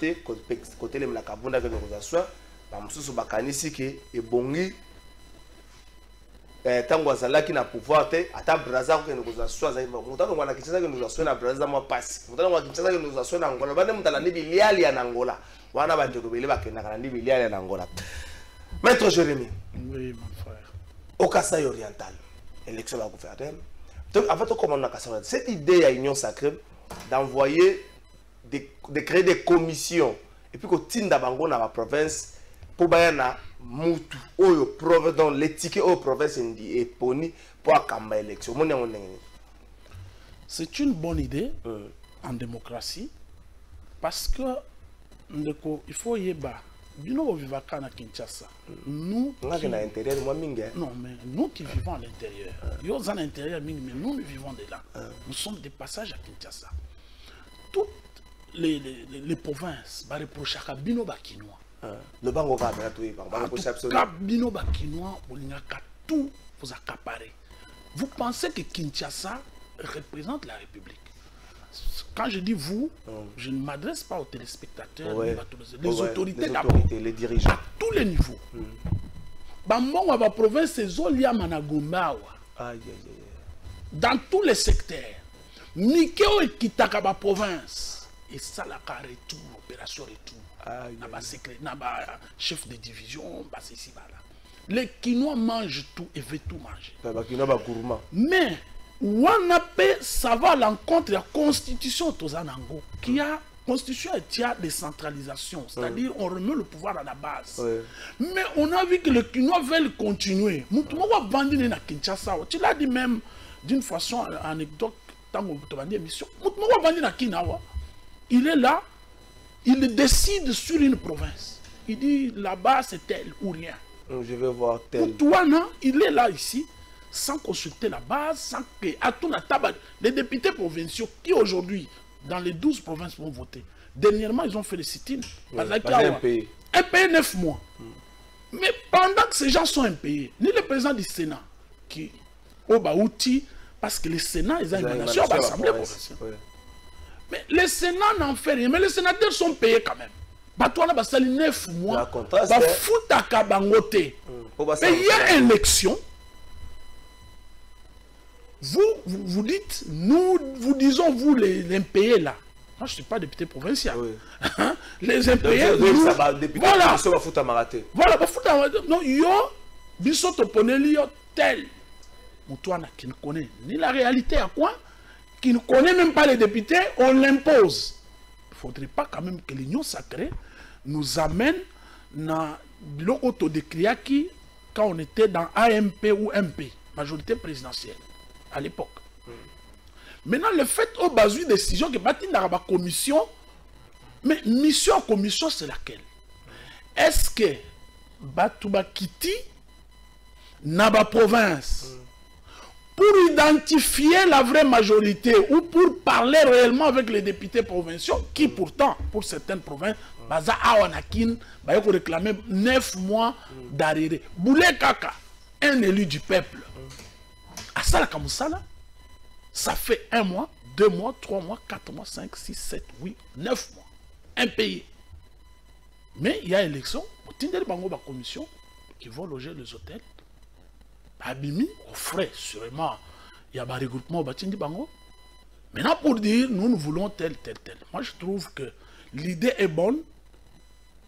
côté la Kabounda que nous assoit. Bamsusu bakanisi ke ebongi tango azalaki na pouvoir te ata braza ko nous assoit za mutano mwana kicheza que nous assoit na braza mo passe mutano mwana kicheza que nous assoit na Angola bande mutala ni biliali ya Angola wana bandeko bele bakenda kana ni biliali ya Angola. Maître Jérémy. Oui, mon frère. Au Kasaï oriental, élection de la gouverneur. Donc, avant de commander la Kasaï, cette idée à l'Union sacrée d'envoyer, de créer des commissions et puis qu'au Tinda Bango dans la province pour bayana Moutou, dans l'étiquette aux provinces et Pony pour accompagner l'élection. C'est une bonne idée en démocratie parce que il faut y avoir. Nous vivons à Kinshasa. Nous qui... Non, mais nous qui vivons à l'intérieur. Nous à l'intérieur, mais nous vivons de là. Nous sommes des passages à Kinshasa. Toutes les provinces vont reprocher à Bino Bakinois. Le Bango va Bino Bakinois, tout vous accaparer. Vous pensez que Kinshasa représente la République? Quand je dis vous, je ne m'adresse pas aux téléspectateurs, les autorités d'abord, les dirigeants, à tous les niveaux. Bambon la province c'est Zolia Managombawa. Dans tous les secteurs. Nikeo et Kitaka la province. Et ça la retour, opération retour. Naba secret, naba chef de division, bas ici là. Les Kinois mangent tout et veulent tout manger. Mais Wanape, ça va à l'encontre de la constitution Tozanango, qui a constitution et décentralisation, c'est-à-dire on remet le pouvoir à la base. Mais on a vu que les Kinois veulent continuer. Moutouma bandiner na Kinshasa, tu l'as dit même d'une façon anecdote, tant que tu as dit émission. Moutouma bandiner na Kinawa, il est là, il décide sur une province. Il dit là-bas c'est tel ou rien. Je vais voir tel. Moutouana, il est là ici. Sans consulter la base, sans que à tout la table, les députés provinciaux qui aujourd'hui, dans les 12 provinces, vont voter. Dernièrement, ils ont fait le sit-in. Impayés 9 mois. Mais pendant que ces gens sont impayés, ni le président du Sénat, qui au Baouti, parce que le Sénat, ils ont une émanation à l'Assemblée provinciale. Mais le Sénat n'en fait rien, mais les sénateurs sont payés quand même. Batouana Basali 9 mois, Bafoutaka Bangote. Payer élection. Vous dites, nous vous disons, vous les impayés là. Moi, je ne suis pas député provincial. Les impayés, voilà. Voilà, non, yo, bisoto poneli yo tel. Moutouana qui ne connaît ni la réalité à quoi, qui ne connaît même pas les députés, on l'impose. Il ne faudrait pas quand même que l'Union sacrée nous amène dans l'autodécriaki quand on était dans AMP ou MP, majorité présidentielle. À l'époque. Maintenant, le fait au bas d'une décision que bâti dans la commission, mais mission en commission, c'est laquelle? Est-ce que Batouba Kiti n'a pas province pour identifier la vraie majorité ou pour parler réellement avec les députés provinciaux qui pourtant, pour certaines provinces, Baza Awanakin, va réclamer 9 mois d'arrêt. Boulé Kaka, un élu du peuple. Ça fait 1 mois, 2 mois, 3 mois, 4 mois, 5, 6, 7, 8, 9 mois. Impayé. Mais il y a élection. Il y a une commission qui vont loger les hôtels. Abimi, aux frais, sûrement. Il y a un regroupement. Maintenant, pour dire, nous voulons tel. Moi, je trouve que l'idée est bonne.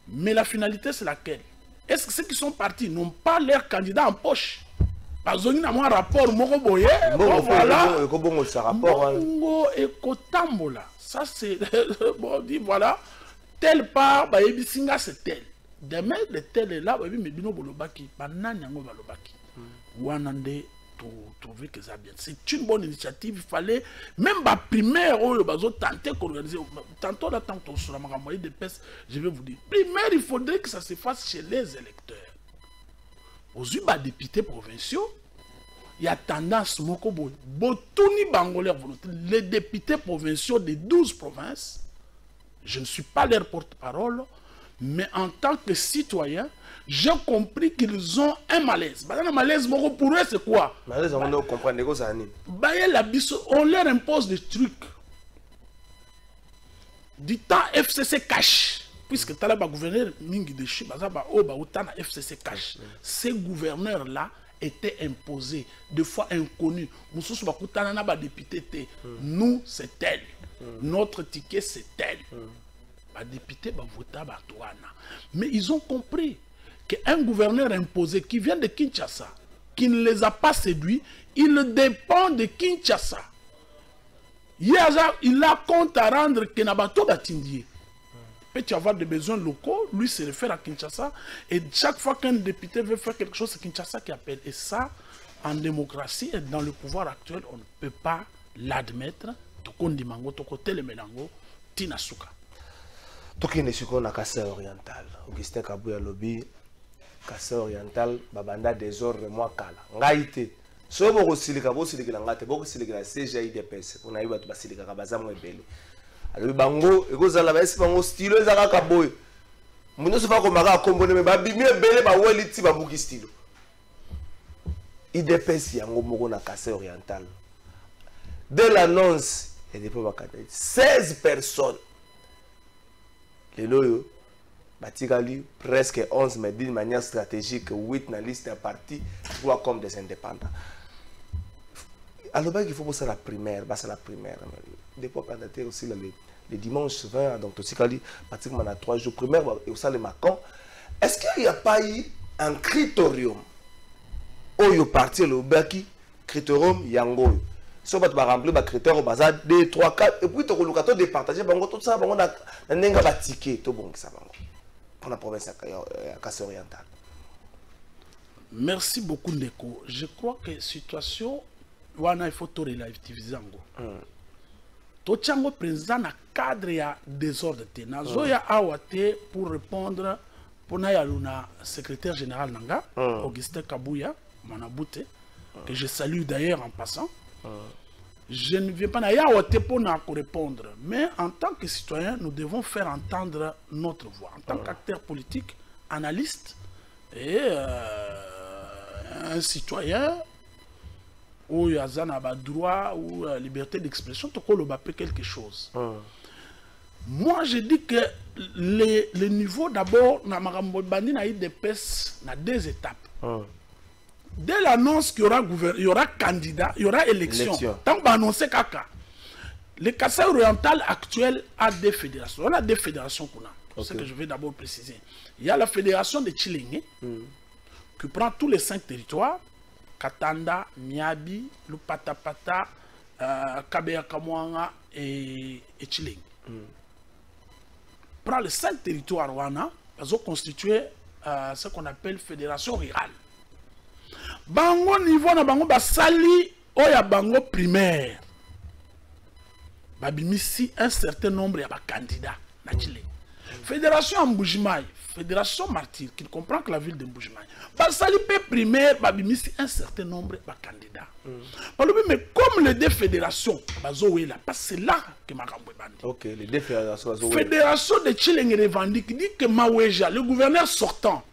Mais la finalité, c'est laquelle? Est-ce que ceux qui sont partis n'ont pas leur candidat en poche? bazongi na moi rapport moko boye voilà bon ça rapport mongo ekotambola ça c'est bon dit voilà tel part ba yebisinga c'est tel demain de tel est là ba yebi bino bolobaki banani yango balobaki wana nde trouver que ça bien c'est une bonne initiative il fallait même ba primaire le bazo tenter qu'organiser tantôt d'attendre sur la makambo de pes je vais vous dire primaire il faudrait que ça se fasse chez les électeurs aux UBA députés provinciaux, il y a tendance, les députés provinciaux des 12 provinces, je ne suis pas leur porte-parole, mais en tant que citoyen, j'ai compris qu'ils ont un malaise. Un malaise, pour eux, c'est quoi? Malaise, on comprend ça. On leur impose des trucs. Du temps, FCC cache. Puisque tu as le gouverneur Mingi de Chi, FCC cache. Ces gouverneurs-là étaient imposés, des fois inconnus. Nous, c'est tel. Notre ticket, c'est tel. Les députés vont voter. Mais ils ont compris qu'un gouverneur imposé qui vient de Kinshasa, qui ne les a pas séduits, il dépend de Kinshasa. Il a compte à rendre que Nabato Batindie. Peut-y avoir des besoins locaux, lui se réfère à Kinshasa, et chaque fois qu'un député veut faire quelque chose, c'est Kinshasa qui appelle. Et ça, en démocratie et dans le pouvoir actuel, on ne peut pas l'admettre. Tokondimango, Tokotele Melango, Tinasuka. Tokine Suko na Kassai Oriental, Augustin Kabouya Lobby, Kassai Oriental, Babanda désordre moi kala. Ngaïté. So boko silika bo silika ngate boko silika la CGIDPS. On a eu ba silika kabaza mo ebele. Alors bango ekozala ba bango stylo ezaka kaboy muno sofa ko maka kombone me babimi ebele ba weliti ba buki stylo IDPS yango moko na Kassai Oriental dès l'annonce et depuis ba 16 personnes les loyo batikali presque 11 mais d'une manière stratégique 8 na liste à parti 3 comme des indépendants. Alors il faut pour ça la primaire, bah c'est la primaire. Depuis candidature aussi le dimanche 20, donc aussi pratiquement à 3 jours primaire et aussi le Macron. Est-ce qu'il n'y a pas eu un critérium où il parti le Baki critérium Yango? Si on va remplir le critère au bazar 2, 3, 4 et puis tu as de partager tout ça, on a un ticket tout bon ça pour la province à Kassai Oriental. Merci beaucoup Ndeko. Je crois que situation il faut tout relativiser. Tochango président na cadre ya désordre te nazoya awate pour répondre pour na secrétaire général nanga Augustin Kabouya Manabute que je salue d'ailleurs en passant. Je ne viens pas na awate pour répondre, mais en tant que citoyen nous devons faire entendre notre voix en tant qu'acteur politique, analyste et un citoyen où il y a un droit ou liberté d'expression, tu peux quelque chose. Moi, je dis que le niveau d'abord, il y a 2 étapes. Dès l'annonce qu'il y aura candidat, il y aura élection. Tant qu'on annonce caca. Le Kassai Oriental actuel a 2 fédérations. On a 2 fédérations qu'on a. C'est ce que je vais d'abord préciser. Il y a la fédération de Tshilenge qui prend tous les 5 territoires. Katanda, Miabi, Lupatapata, Kabeya Kamwanga et Tshilenge. Prend les 5 territoires wana, ils ont constitué ce qu'on appelle fédération rurale. Bango niveau na bango basali oya bango primaire. Babimisi un certain nombre de candidats na Tshilenge. Fédération Mbujimayi, fédération martyre qui comprend que la ville de Mbujimayi. Basali pe primaire babimisi un certain nombre de candidats. Mais comme les 2 fédérations, parce que c'est là que Makambo est bandit. Ok, les 2 fédérations. Fédération de Tshilenge revendique dit que Maweja, le gouverneur sortant,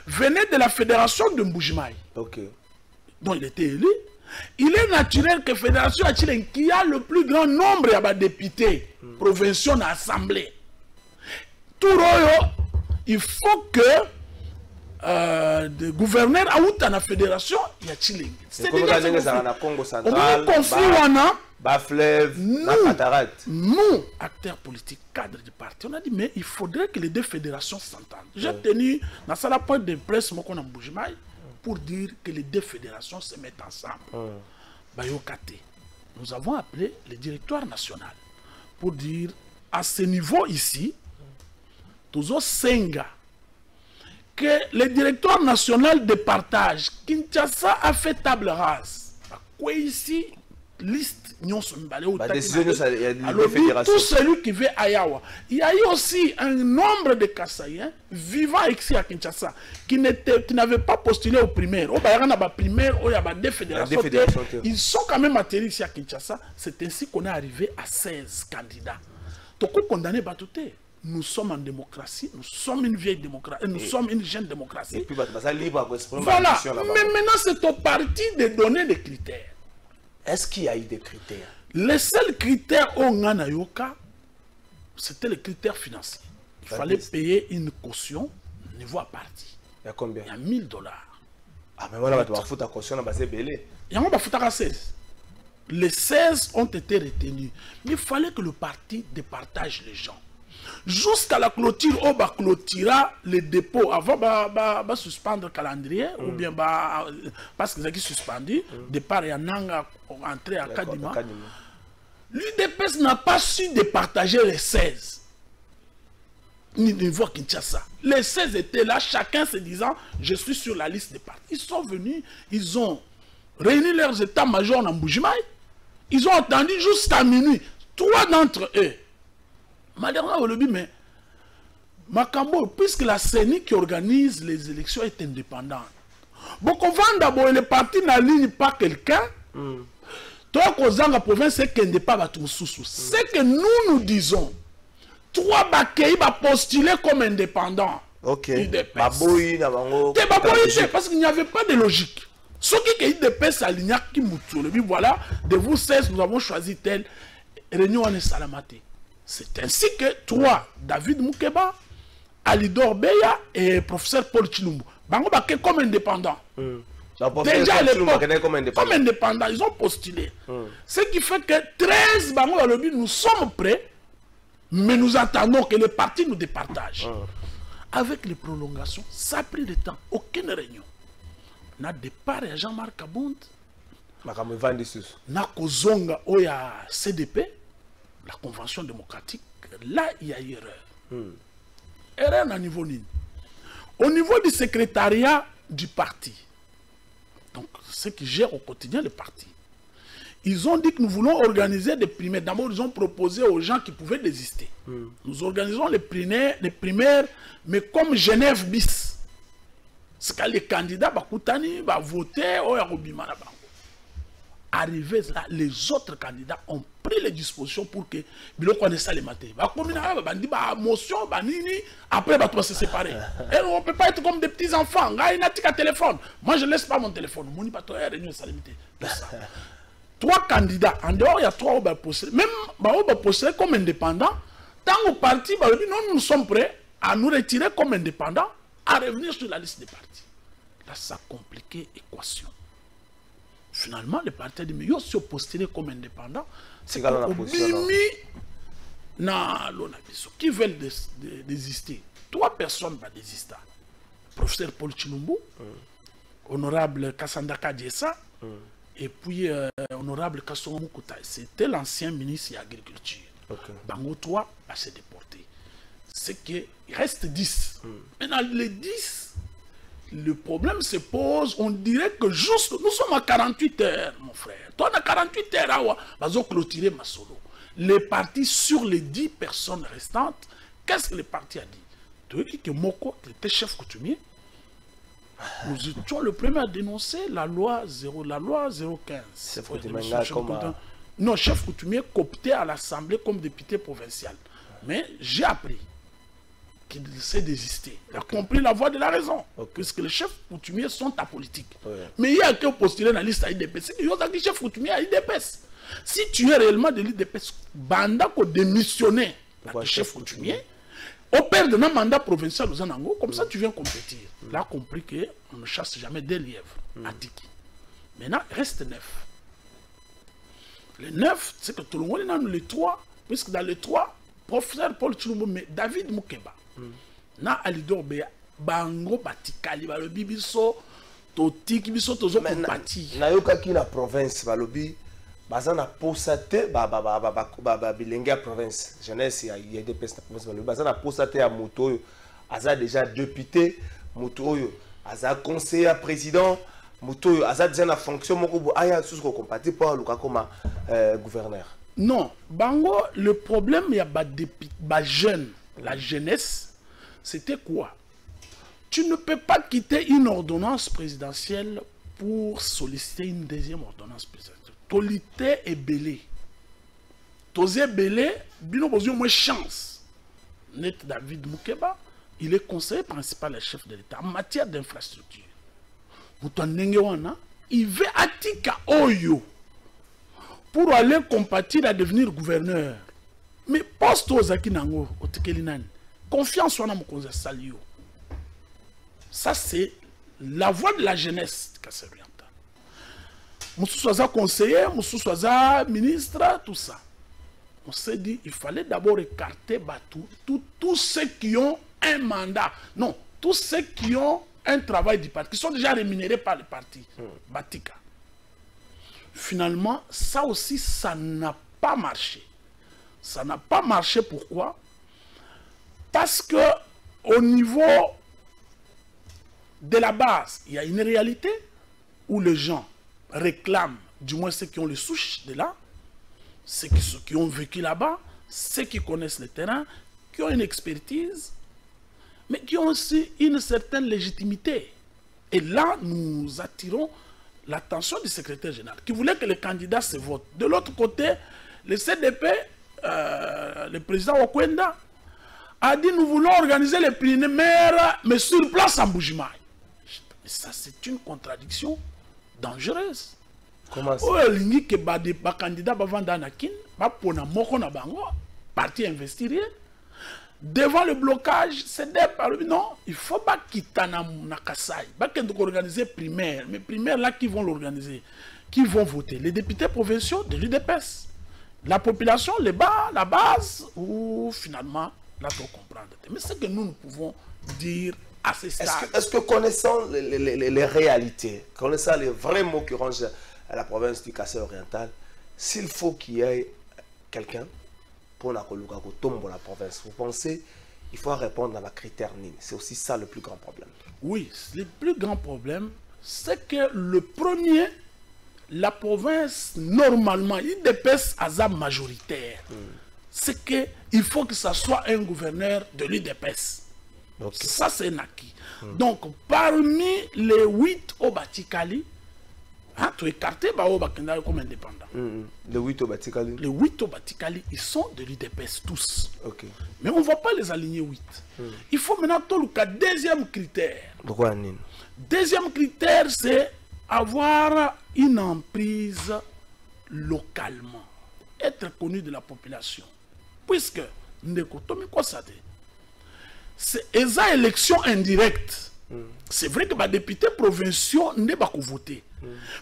venait de la fédération de Mbujimayi. Ok. Donc il était élu. Il est naturel que la fédération de Tshilenge, qui a le plus grand nombre de députés provinciaux dans l'Assemblée, tout il faut que le gouverneur a eu la fédération, il y a Tshilenge. C'est Congo central, Baflev, Cataracte. Nous, acteurs politiques, cadres du parti, on a dit mais il faudrait que les 2 fédérations s'entendent. J'ai tenu dans la point de presse, moi qu'on a Mbujimayi, pour dire que les deux fédérations se mettent ensemble. Bayokate. Nous avons appelé le directoire national pour dire, à ce niveau ici, toujours Senga, que le directoire national de partage, Kinshasa a fait table rase. Quoi ici, liste, tout celui qui veut à Yawa. Il y a eu aussi un nombre de Kassaïens vivant ici à Kinshasa qui n'avaient pas postulé au primaire. Ils sont quand même atterris ici à Kinshasa. C'est ainsi qu'on est arrivé à 16 candidats. Donc, condamné Batouté. Nous sommes en démocratie, nous sommes une vieille démocratie, nous sommes une jeune démocratie. Et puis, voilà, mais maintenant c'est au parti de donner des critères. Est-ce qu'il y a eu des critères? Les seuls critères au Nganayoka, c'était les critères financiers. Il fallait payer une caution niveau à parti. Il y a combien? Il y a $1000. Ah, mais voilà, tu vas foutre ta caution, c'est belé. Il y a 16. Les 16 ont été retenus. Mais il fallait que le parti départage les gens. Jusqu'à la clôture, on va clôturer les dépôts avant de suspendre le calendrier, ou bien parce qu'ils ont suspendu, départ et en entrée à Kadima. L'UDPS n'a pas su départager les 16. Ni de voir Kinshasa. Les 16 étaient là, chacun se disant, je suis sur la liste des partis. Ils sont venus, ils ont réuni leurs états-majors en Mbujimaï, ils ont attendu jusqu'à minuit. 3 d'entre eux. Malheureusement, mais Makambo, puisque la CENI qui organise les élections est indépendante. Bon, on va d'abord, les partis n'alignent pas quelqu'un. Toi, dans la province, c'est qu'il n'y a pas de sous. C'est que nous disons, 3 Bakei va postuler comme indépendant. Ok. Parce qu'il n'y avait pas de logique. Ce qui est IDPS aligné qui mouture. Voilà, de vous 16, nous avons choisi tel réunion en Salamate. C'est ainsi que 3, David Moukeba, Alidor Beya et professeur Paul Chilumbu, Bango Baké comme indépendant. Déjà à l'époque, comme indépendant, ils ont postulé. Ce qui fait que 13 Bango Alobi, nous sommes prêts, mais nous attendons que les partis nous départagent. Avec les prolongations, ça a pris du temps. Aucune réunion. On a départ à Jean-Marc Abound. Na Kozonga Oya CDP. La convention démocratique, là, il y a eu erreur. Erreur à niveau nini. Au niveau du secrétariat du parti, donc ceux qui gèrent au quotidien le parti, ils ont dit que nous voulons organiser des primaires. D'abord, ils ont proposé aux gens qui pouvaient désister. Nous organisons les primaires, mais comme Genève bis. C'est que les candidats vont voter au Yarobimana. Arrivés là, les autres candidats ont pris les dispositions pour que Bilo connaisse ça les matins. Motion, après, on va se séparer. Et on ne peut pas être comme des petits enfants. Il a un téléphone. Moi, je ne laisse pas mon téléphone. 3 candidats. En dehors, il y a 3 qui vont postuler. Même qui vont postuler comme indépendants. Tant au parti, nous sommes prêts à nous retirer comme indépendants, à revenir sur la liste des partis. Là, ça a compliqué l'équation. Finalement, les partis disent, mais ils sont postulés comme indépendants. C'est qui veulent désister. 3 personnes vont désister. Professeur Paul Chilumbu, honorable Kassandaka Diessa, et puis honorable Kassongo Moukoutaï. C'était l'ancien ministre de l'Agriculture. Bango 3 va se déporter. C'est qu'il reste 10. Maintenant, les 10, le problème se pose, on dirait que juste, nous sommes à 48 heures, mon frère. Toi, on a 48 heures, on va clôturer ma solo. Les partis sur les 10 personnes restantes, qu'est-ce que les partis a dit? Tu veux que Moko, qui était chef coutumier, nous étions le premier à dénoncer la loi 015. Non, chef coutumier coopté à l'Assemblée comme député provincial. Mais j'ai appris qu'il s'est désisté. Il a compris la voie de la raison. Puisque les chefs coutumiers sont apolitiques. Mais il y a que postuler dans la liste à l'IDPS. Il y a des chefs coutumiers à l'IDPS. Si tu es réellement de l'IDPS, banda ko démissionner le chef coutumier, opère de un mandat provincial aux Anango, comme ça tu viens compétir. Il a compris qu'on ne chasse jamais des lièvres à Tiki. Maintenant, il reste 9. Les 9, c'est que tout le monde est dans les 3, puisque dans les 3, professeur Paul Chilumbu, mais David Moukeba, na Alidor Beya, Bango Batikali, le Bibiso, totiki biso tozo compati nayoka ki na province balobi baza na posa te bilenge ya province jeunesse ya UDPS na province balobi baza na posa te ya moto oyo aza déjà député moto oyo aza conseiller président moto oyo aza déjà na fonction moko bo aya susu ko compati pour aluka comme gouverneur. Non, bango le problème il y a ba jeune, la jeunesse, c'était quoi? Tu ne peux pas quitter une ordonnance présidentielle pour solliciter une deuxième ordonnance présidentielle. Tolité est belé. Tosé belé, bino besoin moins chance. Net David Moukeba, il est conseiller principal et chef de l'État en matière d'infrastructure. Il veut Atika Oyo pour aller compatir à devenir gouverneur. Mais poste aux Akinango, au Tekelinani, confiance en Amokonza Salio. Ça, c'est la voix de la jeunesse de Kassai Oriental. Moussou Soaza conseiller, Moussou Soaza ministre, tout ça. On s'est dit il fallait d'abord écarter tous ceux qui ont un mandat. Non, tous ceux qui ont un travail du parti, qui sont déjà rémunérés par le parti. Batika. Finalement, ça aussi, ça n'a pas marché. Ça n'a pas marché, pourquoi? Parce que au niveau de la base, il y a une réalité où les gens réclament, du moins ceux qui ont les souches de là, ceux qui ont vécu là-bas, ceux qui connaissent le terrain, qui ont une expertise, mais qui ont aussi une certaine légitimité. Et là, nous attirons l'attention du secrétaire général, qui voulait que les candidats se votent. De l'autre côté, le CDP, le président Okwenda, a dit nous voulons organiser les primaires, mais sur place en Bujimaï. Ça, c'est une contradiction dangereuse. Comment ça? Candidat parti investir. Devant le blocage, c'est non, il ne faut pas quitter na Kassai. Pas qu'on organiser primaire, mais primaire là qui vont l'organiser, qui vont voter les députés provinciaux de l'UDPS, la population, les bas, la base, ou finalement là pour comprendre. Mais c'est que nous pouvons dire à ce stade. Est-ce que connaissant les réalités, connaissant les vrais mots qui rongent à la province du Kassai oriental, s'il faut qu'il y ait quelqu'un pour la province, vous pensez il faut répondre à la critère NIN? C'est aussi ça le plus grand problème. Oui, le plus grand problème, c'est que le premier, la province, normalement, il dépasse à sa majoritaire. C'est qu'il faut que ça soit un gouverneur de l'UDPS. Okay. Ça, c'est un acquis. Donc, parmi les 8 au Batikali, hein, tu écarté comme indépendant. Les 8 au Batikali? Les 8 au Batikali, ils sont de l'UDPS tous. Okay. Mais on ne va pas les aligner 8. Il faut maintenant tout le cas. Deuxième critère. Pourquoi Nine? Deuxième critère, c'est avoir une emprise localement. Être connu de la population. Puisque, c'est une élection indirecte. C'est vrai que les députés provinciaux ne peuvent pas voter.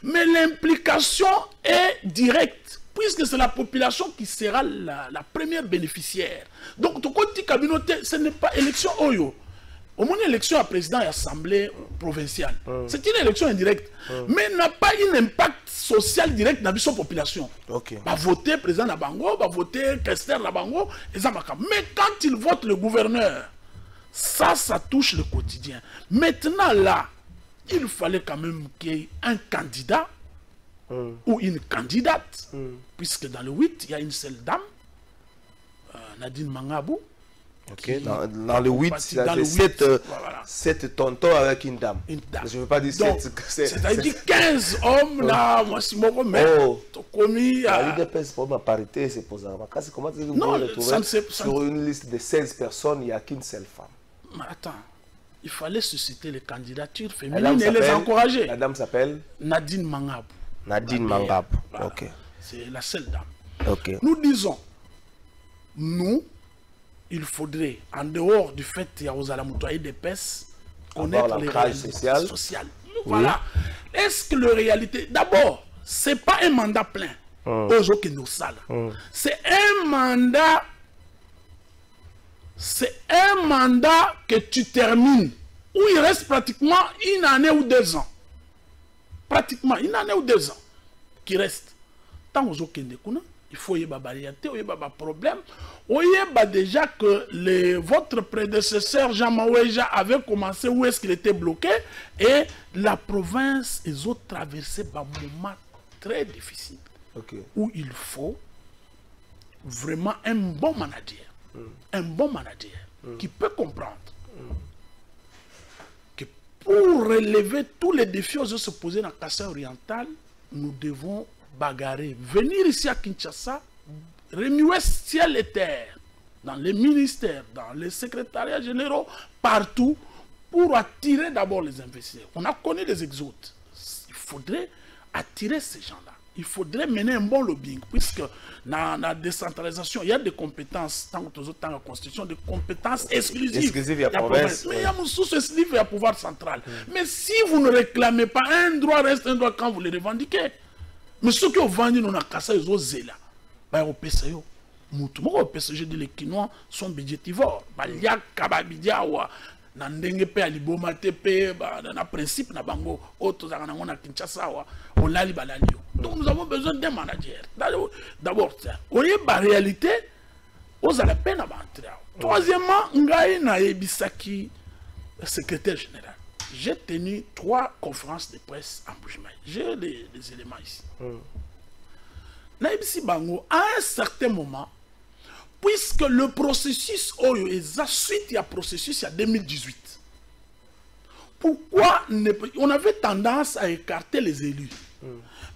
Mais l'implication est directe, puisque c'est la population qui sera la première bénéficiaire. Donc, ce n'est pas élection Oyo. Au moins, élection à président et assemblée provinciale. C'est une élection indirecte, mais n'a pas un impact social direct dans la population. Va voter président Nabango, va voter Kester Nabango, mais quand il vote le gouverneur, ça touche le quotidien. Maintenant, là, il fallait quand même qu'il y ait un candidat ou une candidate, puisque dans le 8, il y a une seule dame, Nadine Mangabou. Okay. Dans le 8, c'est 7 tontons avec une dame. Je ne veux pas dire 7. C'est-à-dire 15 hommes, là, moi, si moi, mais commis à l'UDPS, pour ma parité, c'est pour ça. Comment tu peux le trouver sur une liste de 16 personnes, il n'y a qu'une seule femme? Mais attends, il fallait susciter les candidatures féminines et les encourager. La dame s'appelle Nadine Mangabou. Nadine Mangabou, voilà. Ok. C'est la seule dame. Ok. Nous disons, il faudrait, en dehors du fait qu'il y a aux alamoutois des PES, connaître les réalités sociales. Voilà. Oui. Est-ce que la réalité... D'abord, ce n'est pas un mandat plein. C'est un mandat... C'est un mandat que tu termines, où il reste pratiquement une année ou 2 ans. pratiquement une année ou 2 ans qui reste. Tant aux autres il faut y avoir variété, il y avoir problème. Il y a déjà que votre prédécesseur Jean Maouéja avait commencé où est-ce qu'il était bloqué et la province, ils ont traversé un moment très difficile où il faut vraiment un bon manager, qui peut comprendre que pour relever tous les défis qui se poser dans le Kassai oriental, nous devons bagarrer, venir ici à Kinshasa, remuer ciel et terre, dans les ministères, dans les secrétariats généraux, partout, pour attirer d'abord les investisseurs. On a connu les exodes. Il faudrait attirer ces gens-là. Il faudrait mener un bon lobbying, puisque dans la décentralisation, il y a des compétences, tant que dans la Constitution, des compétences exclusives à la province. Mais il y a une source exclusive à pouvoir central. Mais si vous ne réclamez pas, un droit reste un droit quand vous le revendiquez. Mais ceux qui ont vendu dans la Kassa, ils ont zéla. Au PCO, je dis les Kinois sont budgétivores. Il y a Kababidia ou Nandenge pe aliboma tepe na principe na bango auto za na Kinshasa on lali balalio. Donc nous avons besoin d'un manager. D'abord ça. On y a réalité aux à la peine à entrer. Troisièmement, ngai na ebisaki secrétaire général. J'ai tenu 3 conférences de presse en Bujimaï. J'ai les éléments ici. Naibisi bango à un certain moment, puisque le processus suite il y a processus il y a 2018. Pourquoi on avait tendance à écarter les élus?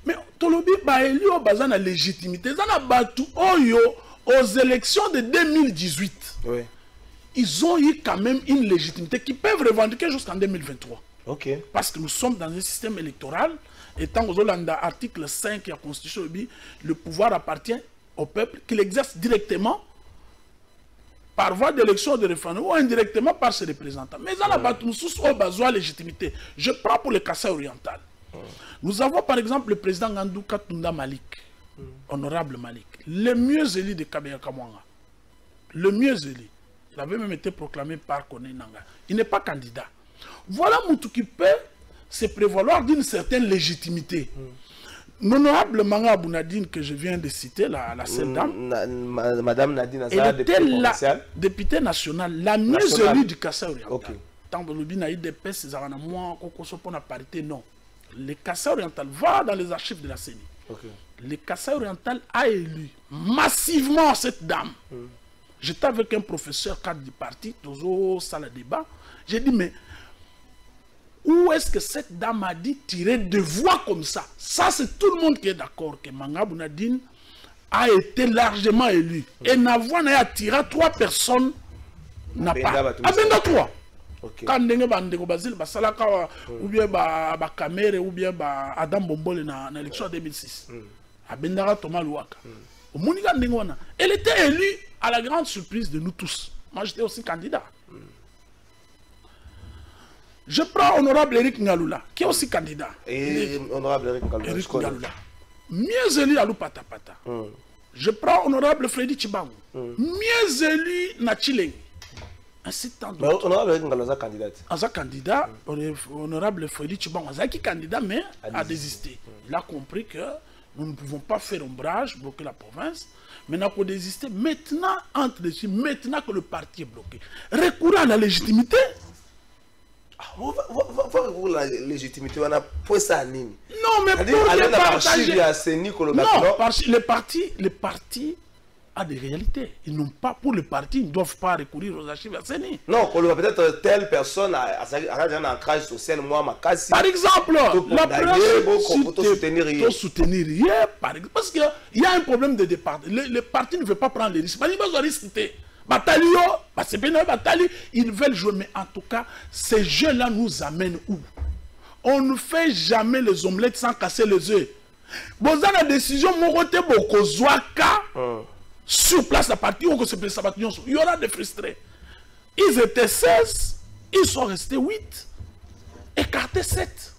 Mais tolobi ba élu au bazan la légitimité, zana batu oyo aux élections de 2018. Oui. Ils ont eu quand même une légitimité qui peuvent revendiquer jusqu'en 2023. OK. Parce que nous sommes dans un système électoral et tant que l'article 5 de la Constitution, le pouvoir appartient au peuple qu'il exerce directement par voie d'élection ou de référendum ou indirectement par ses représentants. Mais ça, nous avons besoin de légitimité. Je prends pour le Kassai oriental. Nous avons par exemple le président Ngandou Katunda Malik, honorable Malik, le mieux élu de Kabeya Kamwanga. Le mieux élu. Il avait même été proclamé par Kone Nanga. Il n'est pas candidat. Voilà Moutou qui peut se prévaloir d'une certaine légitimité. L'honorable Manga Abounadine que je viens de citer, la seule dame, Madame Nadine Azara, elle était la députée nationale, la mieux élue du Kassai oriental. Tant que le a eu des pèses, c'est un mois qu'on a parité, non. Le Kassai oriental va dans les archives de la CENI. Le Kassai oriental a élu massivement cette dame. J'étais avec un professeur cadre du parti, dans salle de débat. J'ai dit, mais où est-ce que cette dame a dit tirer de voix comme ça? Ça, c'est tout le monde qui est d'accord que Manga Abounadine a été largement élu. Et Navoine a tiré 3 personnes. N'a pas. Abenga 3. Quand ndenge bandeko Basile Basalaka ou bien Kamere ou bien Adam Bombole dans l'élection 2006. Abendara Thomas Louaka. Elle était élue à la grande surprise de nous tous. Moi, j'étais aussi candidat. Je prends honorable Eric Ngalula, qui est aussi candidat. Et honorable Eric Ngalula. Mieux élu à Lupatapata. Je prends honorable Freddy Chibangu. Mieux élu na Chileng. Ainsi de temps d'autres. Honorable Eric Ngalula candidat. Candidat, honorable Freddy Chibangu, qui est candidat, mais a désisté. Il a compris que nous ne pouvons pas faire ombrage, bloquer la province. Maintenant qu'on désiste, maintenant, maintenant que le parti est bloqué, recourant à la légitimité. La légitimité, on a pour ça. Non, mais pour les partager. Non, les partis ont des réalités. Ils n'ont pas, pour les partis, ils ne doivent pas recourir aux archives à CENI. Non, peut-être telle personne a un ancrage social, moi, ma casse. Par exemple, la presse soutenir, parce qu'il y a un problème de départ. Les partis ne veulent pas prendre les risques. Ils ne veulent risquer. Ils veulent jouer, mais en tout cas, ces jeux-là nous amènent où? On ne fait jamais les omelettes sans casser les œufs. Bon, dans la décision, sur place à partir où il y aura des frustrés. Ils étaient 16, ils sont restés 8, écartés 7.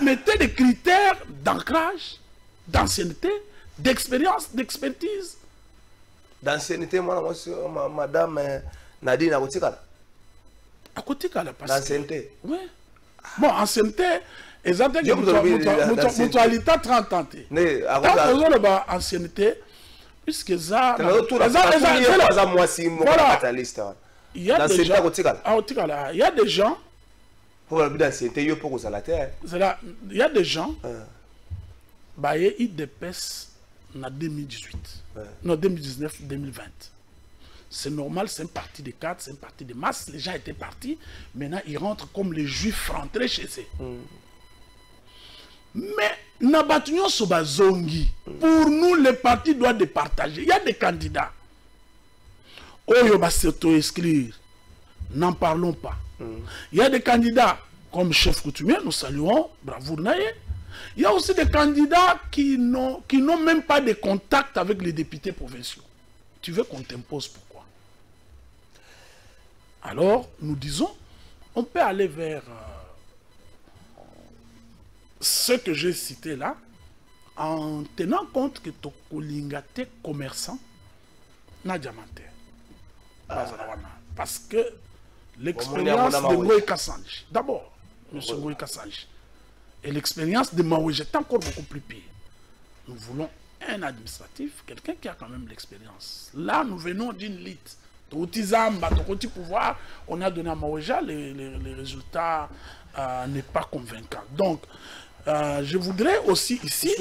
Mettez des critères d'ancrage, d'ancienneté, d'expérience, d'expertise. D'ancienneté, moi, madame Nadine Akotikala. Akotikala, parce d'ancienneté. Oui. Bon, ancienneté, Exactement. Mutualité 30 ans. Quand ancienneté, puisque ça. Il y a des gens. Il y a des gens. Il y a des gens. Ils dépassent en 2018. Non, 2019-2020. C'est normal, c'est un parti de 4, c'est un parti de masse. Les gens étaient partis. Maintenant, ils rentrent comme les juifs rentrés chez eux. Mais, pour nous, les partis doivent départager. Il y a des candidats. Oyo va s'auto-exclure. N'en parlons pas. Il y a des candidats comme chef coutumier, nous saluons, bravo Naye. Il y a aussi des candidats qui n'ont même pas de contact avec les députés provinciaux. Tu veux qu'on t'impose pourquoi? Alors, nous disons, on peut aller vers ce que j'ai cité là, en tenant compte que Tokolingate commerçant n'a diamanté. Parce que l'expérience de Ngoï Kassanji, d'abord, M. Ngoï Kassanji, et l'expérience de Maoué est encore beaucoup plus pire. Nous voulons un administratif, quelqu'un qui a quand même l'expérience. Là, nous venons d'une lite. Tout pouvoir, on a donné à Maouéja, les résultats n'est pas convaincant. Donc, je voudrais aussi ici,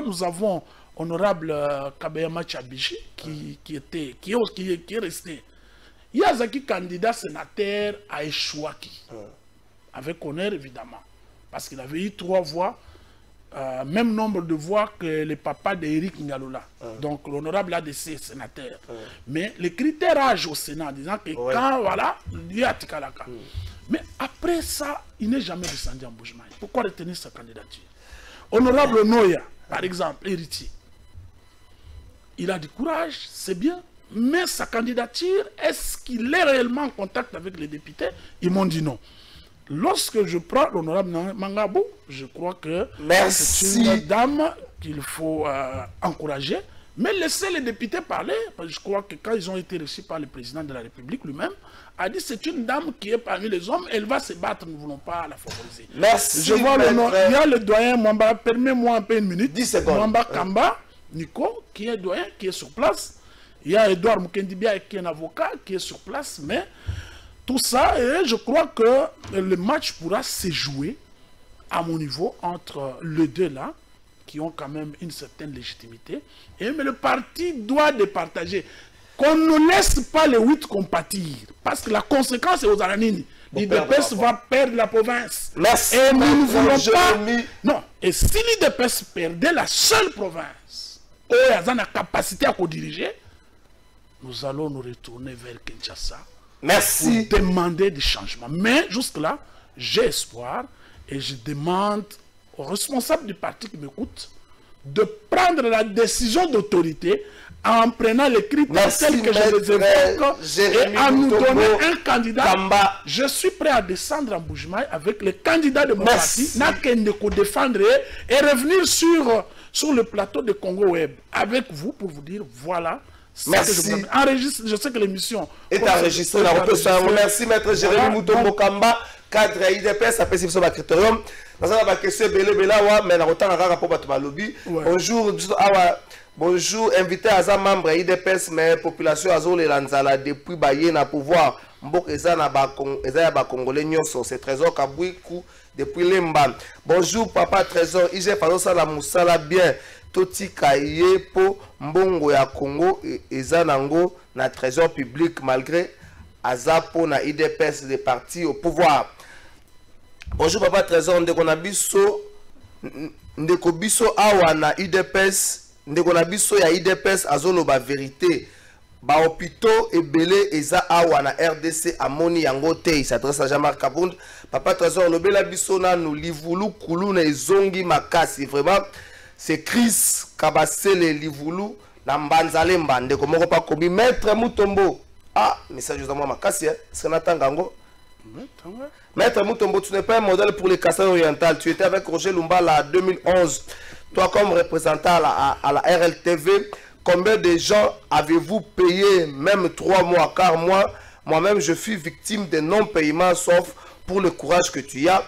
nous avons honorable Kabeyama Tchabichi qui est resté. Yazaki, candidat sénateur à Echouaki, avec honneur évidemment, parce qu'il avait eu 3 voix. Même nombre de voix que le papa d'Éric Ngalola. Donc l'honorable ADC sénateur. Mais les critères âge au Sénat, disant que quand voilà, lui a Tikalaka. Mais après ça, il n'est jamais descendu en Boujmaï. Pourquoi retenir sa candidature? Honorable Noya, par exemple, héritier. Il a du courage, c'est bien. Mais sa candidature, est-ce qu'il est réellement en contact avec les députés? Ils m'ont dit non. Lorsque je prends l'honorable Mangabou, je crois que c'est une dame qu'il faut encourager, mais laisser les députés parler. Parce que je crois que quand ils ont été reçus par le président de la République lui-même, a dit c'est une dame qui est parmi les hommes, elle va se battre, nous ne voulons pas la favoriser. Merci. Je vois le nom, il y a le doyen Mwamba, permets-moi un peu une minute. 10 secondes. Mwamba Kamba, Nico, qui est doyen, qui est sur place. Il y a Edouard Mukendibia, qui est un avocat, qui est sur place, mais... Tout ça, et je crois que le match pourra se jouer à mon niveau entre les deux là, qui ont quand même une certaine légitimité. Mais le parti doit départager. Qu'on ne laisse pas les 8 compatir. Parce que la conséquence est aux Aranini. L'IDPS va perdre la province. Merci. Et nous ne voulons pas... Non. Et si l'IDPS perdait la seule province, où il y a la capacité à co-diriger, nous allons nous retourner vers Kinshasa. Merci. Pour demander des changements. Mais jusque-là, j'ai espoir et je demande aux responsables du parti qui m'écoutent de prendre la décision d'autorité en prenant les critères tels que je les évoque et en nous donner un candidat. Je suis prêt à descendre en Boujmaï avec le candidat de mon parti, n'a qu'à défendre et revenir sur le plateau de Congo Web avec vous pour vous dire voilà. Merci. Je sais que l'émission est enregistrée. Merci, maître Jérémy Moutombo Kamba, cadre IDPS, après c'est le critérium. Nous avons la question mais bonjour, invité à un membre IDPS, mais population Azol et Lanzala depuis Baye na pouvoir. Mbok Ezana ba Congolais nyonso, c'est Trésor Kabouikou depuis Lemba. Bonjour, papa Trésor, Ije Fazosa la Moussala bien. Toti Kaye po mbongo ya Congo ezanango na trésor public malgré azapo na IDPS des partis au pouvoir. Bonjour papa Trésor, ndeko biso awa na IDPS, ndeko na biso ya IDPS azolo ba vérité. Ba hôpitaux ebele eza awa na RDC amoni yango te. Il s'adresse à Jean-Marc Kabound. Papa Trésor lobela biso na nous livulu kulu na ezongi makasi vraiment. C'est Chris Kabasele Livulu Nambanzale Mbande comme pas kobi maître Mutombo. Ah, message de moi makasi hein. C'est Nathan Gango. Maître Mutombo, tu n'es pas un modèle pour les Kassai orientales. Tu étais avec Roger Lumbala en 2011. Toi comme représentant à la RLTV, combien de gens avez-vous payé même 3 mois car moi-même je suis victime de non-paiement sauf pour le courage que tu as.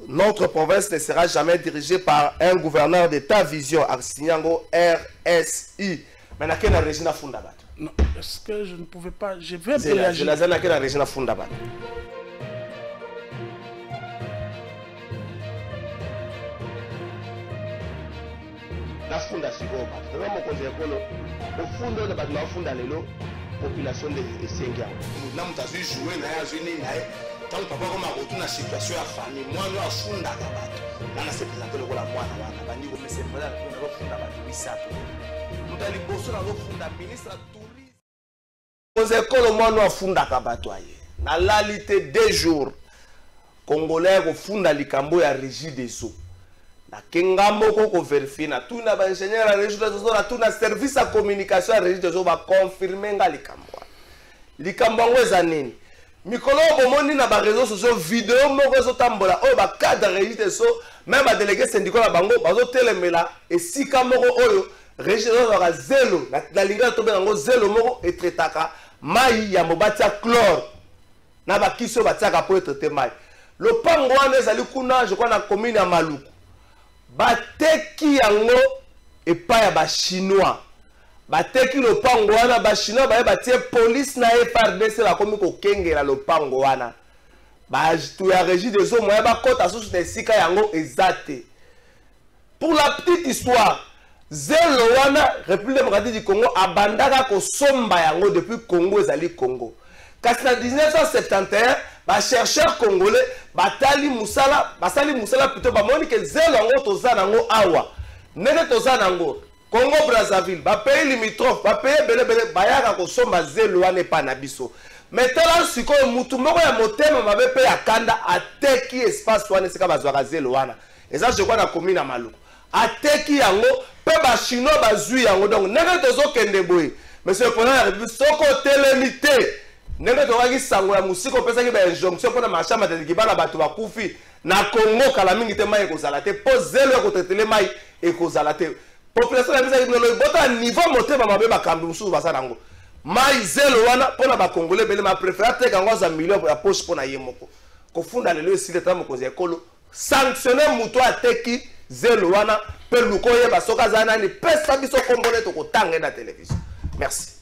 Notre province ne sera jamais dirigée par un gouverneur d'État vision. Arsignago RSI. Mais n'a qu'une Régina Fundabat. Non, est-ce que je ne pouvais pas... Je vais réagir. Je n'ai qu'une Régina Fundabat. La funda sikoba. Nous avons posé le fond de la funda lelo population de Sengia. Nous n'avons pas joué na zuni na. Tant papa comme a retourné la situation à famille, moi nous a funda kabato. Là na se présenter le la moi na bandi ko mese voilà nous avons funda bato bisato. Nous ali bosso na funda ministre tourisme. Posé ko moi nous a funda kabato aye. Na lalité 2 jours. Congolais ko funda likambo ya régie des eaux. Na kengambo ko vérifier na tout na ba ingénieur à régie des eaux na tout na service à communication à régie des eaux va confirmer nga likambo. Likambo ngweza nini? Mikolo bomoni na ba réseaux sociaux vidéo moko zo tambola o ba cadre régie des eaux même ba délégué syndical na bango bazo telemela esika moko oyo régie des eaux ka zéro na linga to bengo zéro moko etretaka mai ya mobatia chlore na ba kiso batiaka po etrete mai. Le pango wana ezali kuna je crois na commune ya Maluku. Bateki yango epai ya ba chinois. Bateki le pango wana ba chinois ba batie police na FARDC la komi ko kengela le pango wana. Ba tu ya régie des eaux moya ba kota sous de sika yango ezate. Pour la petite histoire, zelo wana République démocratique du Congo abandaka ko somba yango depuis Congo ezali Congo. Kasi na 1971 ba chercheurs congolais basali musala plutôt ba moni que zelo yango toza nango awa. Nene toza nango Congo Brazzaville ba pays limitrophe ba pays belé bayaka ko somba zelo wana pa na biso. Maintenant siko mutu moko ya motema mabe pe ya kanda ateki espace wana sika bazwaka zelo wana. Eza je crois na commune na Maluku. Ateki yango pe ba chinois bazui yango donc nene tozo kende boye. Monsieur le président de la République soko telemité. Nenge tokaki sango ya musiko pesa ki ba injonction pona machama de kibala bato bakufi na Congo kala mingi te mai ekozala te po zelo ko tetele mai ekozala te population ya bisa ki bota niveau motema mabe bakambi mususu basa nango mai zelo wana pona ba congolais bele ma préférer te kango za million ya poche pona yemoko ko funda lelo esile ta mokonzi ekolo sanctionner muto ateki zelo wana pe luko ye basoka zana ni pesa biso congolais to ko tanga na télévision. Merci.